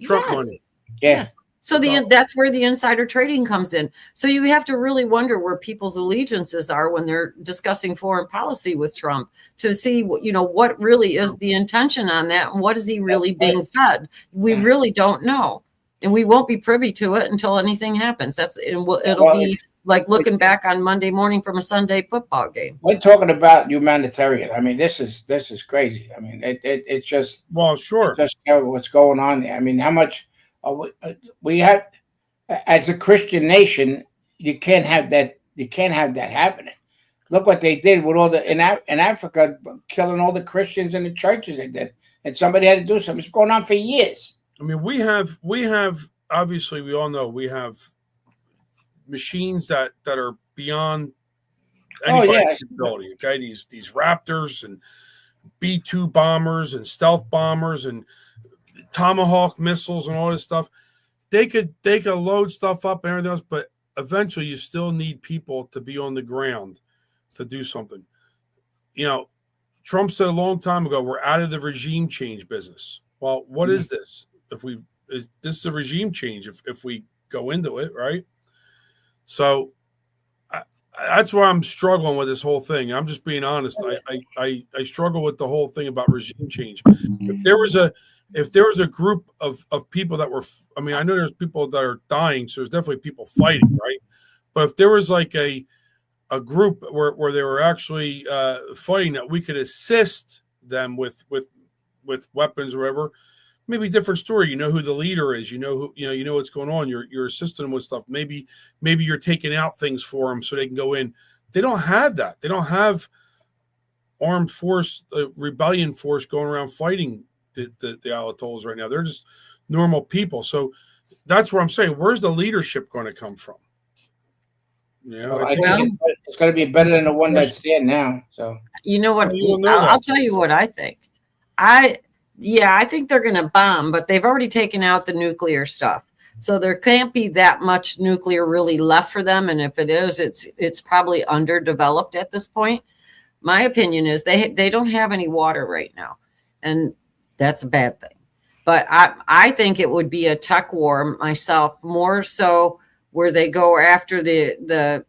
Trump money. Yes. So that's where the insider trading comes in. So you have to really wonder where people's allegiances are when they're discussing foreign policy with Trump to see what really is the intention on that and what is he really being fed. We really don't know, and we won't be privy to it until anything happens. It'll be like looking back on Monday morning from a Sunday football game. We're talking about humanitarian. I mean, this is crazy. I mean, it's just sure. It's just what's going on there. I mean, how much we have as a Christian nation? You can't have that. You can't have that happening. Look what they did with all the in Africa, killing all the Christians in the churches. They did, and somebody had to do something. It's going on for years. I mean, we have obviously we all know we have machines that are beyond anybody's capability. Okay, these Raptors and B-2 bombers and stealth bombers and Tomahawk missiles and all this stuff. They could load stuff up and everything else, but eventually you still need people to be on the ground to do something. You know, Trump said a long time ago, we're out of the regime change business. Well, what is this? This is a regime change if we go into it, right? So that's why I'm struggling with this whole thing. I'm just being honest. I struggle with the whole thing about regime change. If there was a group of people that were, I mean, I know there's people that are dying, so there's definitely people fighting, right? But if there was like a group where they were actually fighting, that we could assist them with weapons or whatever, maybe different story. You know who the leader is. You know what's going on. You're assisting them with stuff. Maybe you're taking out things for them so they can go in. They don't have that. They don't have armed force, rebellion force going around fighting the Ayatollahs right now. They're just normal people. So that's what I'm saying. Where's the leadership going to come from? I think it's going to be better than the one that's there now. So you know what? I'll tell you what I think. I think they're going to bomb, but they've already taken out the nuclear stuff. So there can't be that much nuclear really left for them. And if it is, it's probably underdeveloped at this point. My opinion is they don't have any water right now. And that's a bad thing. But I think it would be a tech war myself, more so where they go after the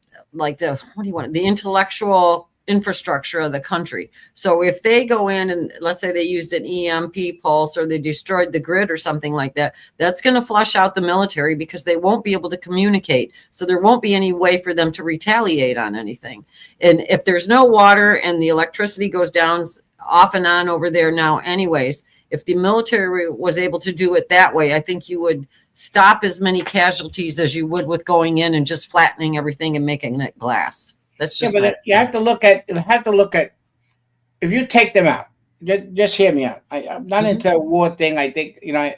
intellectual infrastructure of the country. So if they go in and let's say they used an EMP pulse or they destroyed the grid or something like that, that's going to flush out the military because they won't be able to communicate. So there won't be any way for them to retaliate on anything. And if there's no water and the electricity goes down off and on over there now anyways, if the military was able to do it that way, I think you would stop as many casualties as you would with going in and just flattening everything and making it glass. That's just you have to look at if you take them out. Just hear me out. I'm not into a war thing. I think I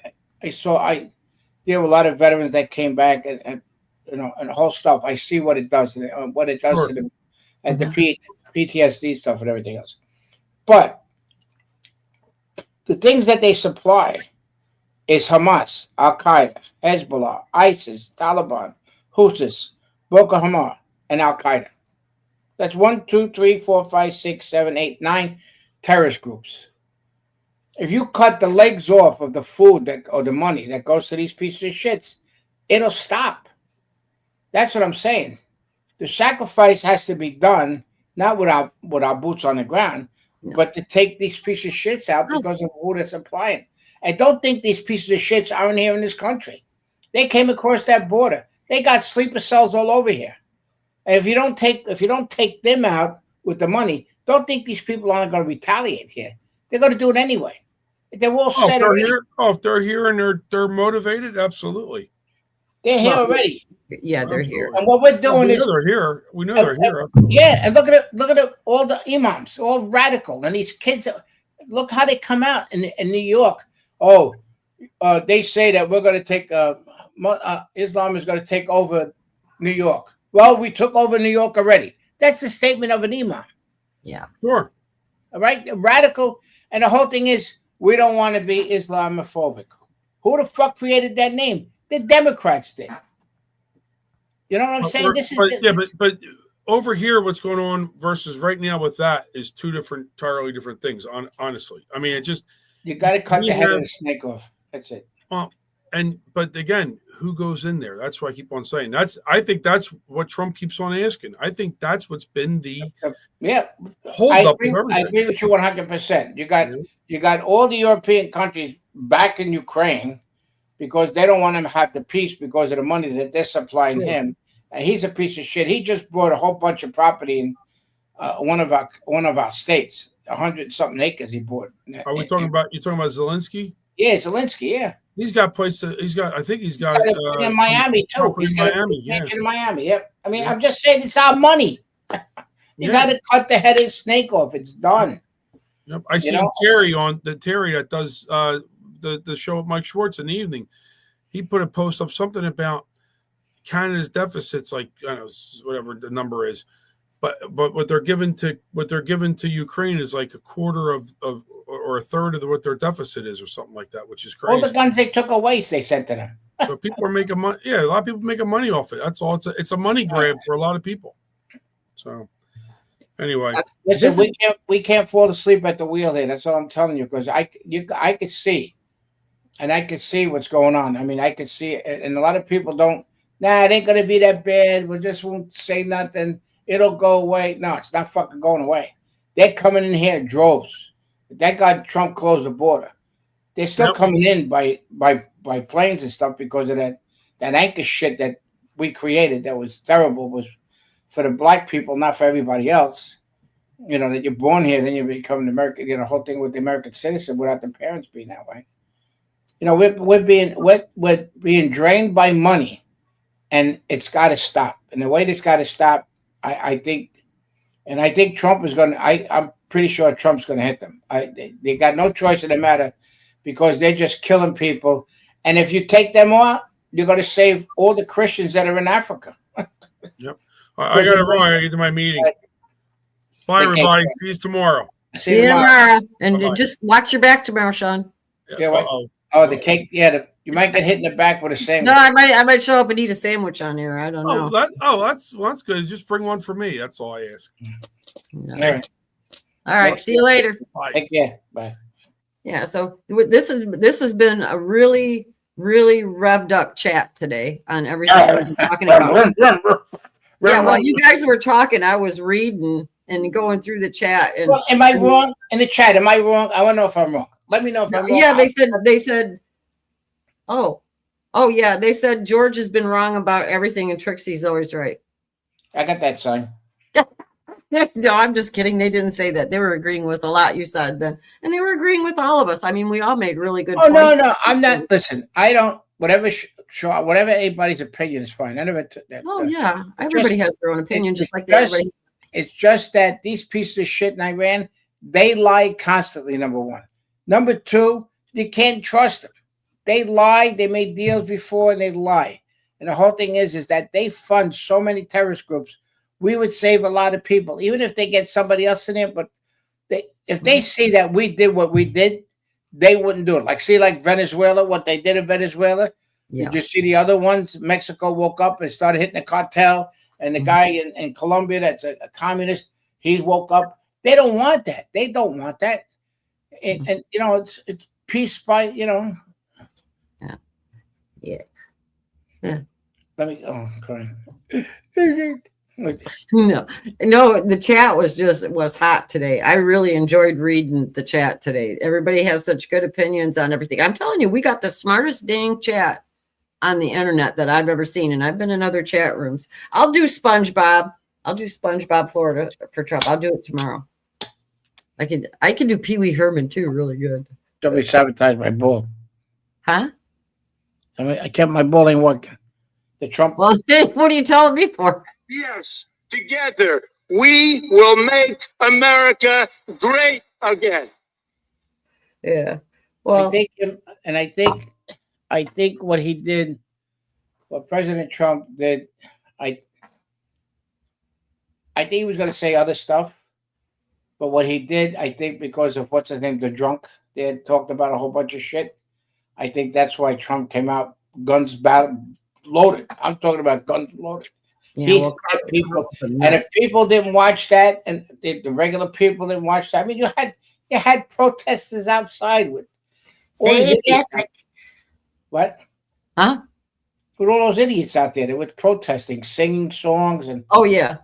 deal with a lot of veterans that came back and the whole stuff. I see what it does and what it does to them and the PTSD stuff and everything else. But the things that they supply is Hamas, Al Qaeda, Hezbollah, ISIS, Taliban, Houthis, Boko Haram, and Al Qaeda. That's 1, 2, 3, 4, 5, 6, 7, 8, 9 terrorist groups. If you cut the legs off of the food or the money that goes to these pieces of shits, it'll stop. That's what I'm saying. The sacrifice has to be done, not with our boots on the ground, but to take these pieces of shits out because of who they're supplying. And don't think these pieces of shits aren't here in this country. They came across that border. They got sleeper cells all over here. And if you don't take them out with the money, don't think these people aren't going to retaliate here. They're going to do it anyway. They're all set already. If they're here and they're motivated, absolutely. They're here already. Yeah, they're here. And what we're doing is they're here. We know they're here. Yeah, and look at all the imams, all radical, and these kids. Look how they come out in New York. Oh, they say that we're going to take Islam is going to take over New York. Well, we took over New York already. That's the statement of an imam. Yeah, sure. All right, radical, and the whole thing is we don't want to be Islamophobic. Who the fuck created that name? The Democrats did. You know what I'm saying? But over here, what's going on versus right now with that is two entirely different things. Honestly, I mean, you got to cut the head of the snake off. That's it. But again, who goes in there? That's why I keep on saying I think that's what Trump keeps on asking. I think that's what's been the hold up. I agree with you 100%. You got all the European countries back in Ukraine because they don't want him to have the peace because of the money that they're supplying him. And he's a piece of shit. He just bought a whole bunch of property in one of our states, 100-something acres he bought. Are we talking about? You talking about Zelensky? Yeah, Zelensky. Yeah, he's got places. I think he's got in Miami too. He's got Miami. In Miami. Yep. I mean, I'm just saying it's our money. You got to cut the head of the snake off. It's done. Yep. I seen Terry that does the show with Mike Schwartz in the evening. He put a post up something about Canada's deficits, like I don't know, whatever the number is, but what they're given to Ukraine is like a quarter of or a third of what their deficit is, or something like that, which is crazy. All the guns they took away, they sent to them. So people are making money. Yeah, a lot of people making money off it. That's all. It's a money grab for a lot of people. So anyway, listen, we can't fall asleep at the wheel here. That's all I'm telling you, because I could see, and I could see what's going on. I mean, I could see it, and a lot of people don't. Nah, it ain't gonna be that bad. We just won't say nothing. It'll go away. No, it's not fucking going away. They're coming in here in droves. That guy Trump closed the border. They're still coming in by planes and stuff because of that anchor shit that we created that was terrible. Was for the black people, not for everybody else. You know, that you're born here, then you become an American. You know, the whole thing with the American citizen without the parents being that way. You know, we're being drained by money. And it's got to stop. And the way that's got to stop, I think Trump is going to. I'm pretty sure Trump's going to hit them. They got no choice in the matter because they're just killing people. And if you take them out, you're going to save all the Christians that are in Africa. Yep. I got to run. I got to get to my meeting. Bye, everybody. See you tomorrow. See you tomorrow. And just watch your back tomorrow, Sean. Yeah. Oh, the cake. Yeah. You might get hit in the back with a sandwich. No, I might show up and eat a sandwich on here. I don't know. That's good. Just bring one for me. That's all I ask. All right. See you later. Bye. Take care. Bye. Yeah. So this has been a really, really revved up chat today on everything we've been talking about. Yeah. While you guys were talking, I was reading and going through the chat. And well, am I wrong in the chat? Am I wrong? I want to know if I'm wrong. Let me know if I'm wrong. Yeah. They said. Oh, yeah. They said George has been wrong about everything, and Trixie's always right. I got that sign. No, I'm just kidding. They didn't say that. They were agreeing with a lot you said then, and they were agreeing with all of us. I mean, we all made really good. Oh points. No, I'm not. Listen, I don't. Whatever anybody's opinion is fine. I never. Yeah, everybody has their own opinion, just like everybody. It's just that these pieces of shit in Iran, they lie constantly. Number one. Number two, you can't trust them. They lied. They made deals before, and they lie. And the whole thing is that they fund so many terrorist groups. We would save a lot of people, even if they get somebody else in it. But if they see that we did what we did, they wouldn't do it. Like Venezuela, what they did in Venezuela. Yeah. Did you see the other ones? Mexico woke up and started hitting the cartel, and the guy in Colombia that's a communist, he woke up. They don't want that. They don't want that. And you know, it's peace by Yeah. Let me. Oh, crying. No, the chat was hot today. I really enjoyed reading the chat today. Everybody has such good opinions on everything. I'm telling you, we got the smartest dang chat on the internet that I've ever seen, and I've been in other chat rooms. I'll do SpongeBob. Florida for Trump. I'll do it tomorrow. I could do Pee Wee Herman too, really good. Somebody sabotaged my ball. Huh? I kept my ball ain't working. The Trump. Well, what are you telling me for? Yes, together we will make America great again. Yeah. Well, I think what he did, what President Trump did, I think he was going to say other stuff, but what he did, I think because of what's his name, the drunk, they had talked about a whole bunch of shit. I think that's why Trump came out guns loaded. I'm talking about guns loaded. Yeah, people, and if people didn't watch that, and the regular people didn't watch that, I mean, you had protesters outside with all these idiots. What? Huh? With all those idiots out there, they were protesting, singing songs, and yeah.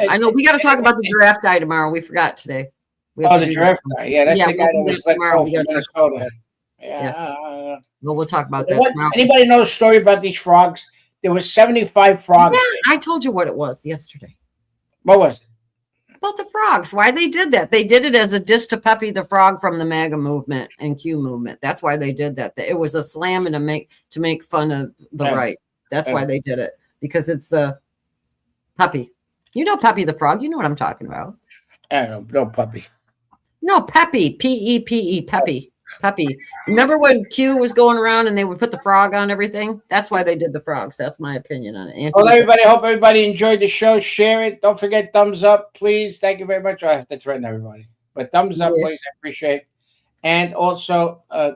I know. We got to talk about the giraffe guy tomorrow. We forgot today. The giraffe guy. Yeah, that's the guy that was let go from Minnesota. Yeah. Well, we'll talk about that tomorrow. Anybody know a story about these frogs? There was 75 frogs. Yeah, I told you what it was yesterday. What was it? About the frogs. Why they did that? They did it as a diss to Pepe the Frog from the MAGA movement and Q movement. That's why they did that. It was a slam and to make fun of the right. That's why they did it, because it's the puppy. You know Peppy the Frog. You know what I'm talking about. I don't know, no puppy. No, Peppy. P-E-P-E. Peppy. Peppy. Remember when Q was going around and they would put the frog on everything? That's why they did the frogs. That's my opinion on it. Well, everybody, hope everybody enjoyed the show. Share it. Don't forget thumbs up, please. Thank you very much. I have to threaten everybody, but thumbs up, please. I appreciate it. And also, tell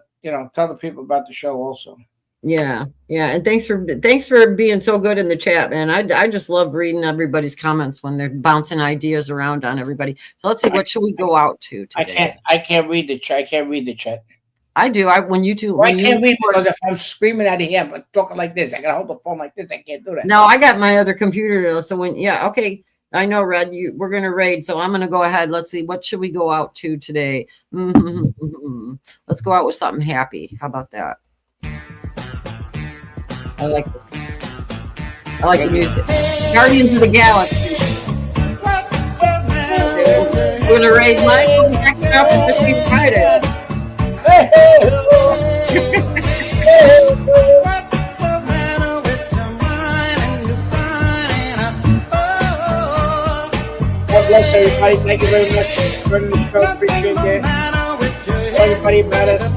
the people about the show also. Yeah, and thanks for being so good in the chat, man. I just love reading everybody's comments when they're bouncing ideas around on everybody. So let's see, what should we go out to today? I can't read the chat. I can't read the chat. I do. When you two. Well, I can't read because if I'm screaming out of here, but talking like this, I gotta hold the phone like this. I can't do that. No, I got my other computer. So okay. I know, Red. We're gonna raid, so I'm gonna go ahead. Let's see, what should we go out to today? Let's go out with something happy. How about that? I like this. I like the music. Guardians of the Galaxy. We're gonna raid Michael back up for Christmas Friday. God bless everybody. Thank you very much for joining the show. Appreciate it. Tell everybody about us.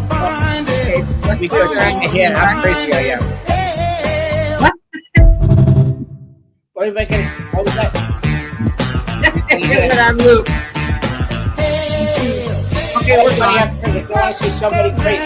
Because I'm crazy. I am. What are you making? What was that? Get it on loop. Okay, everybody, I want to see somebody crazy.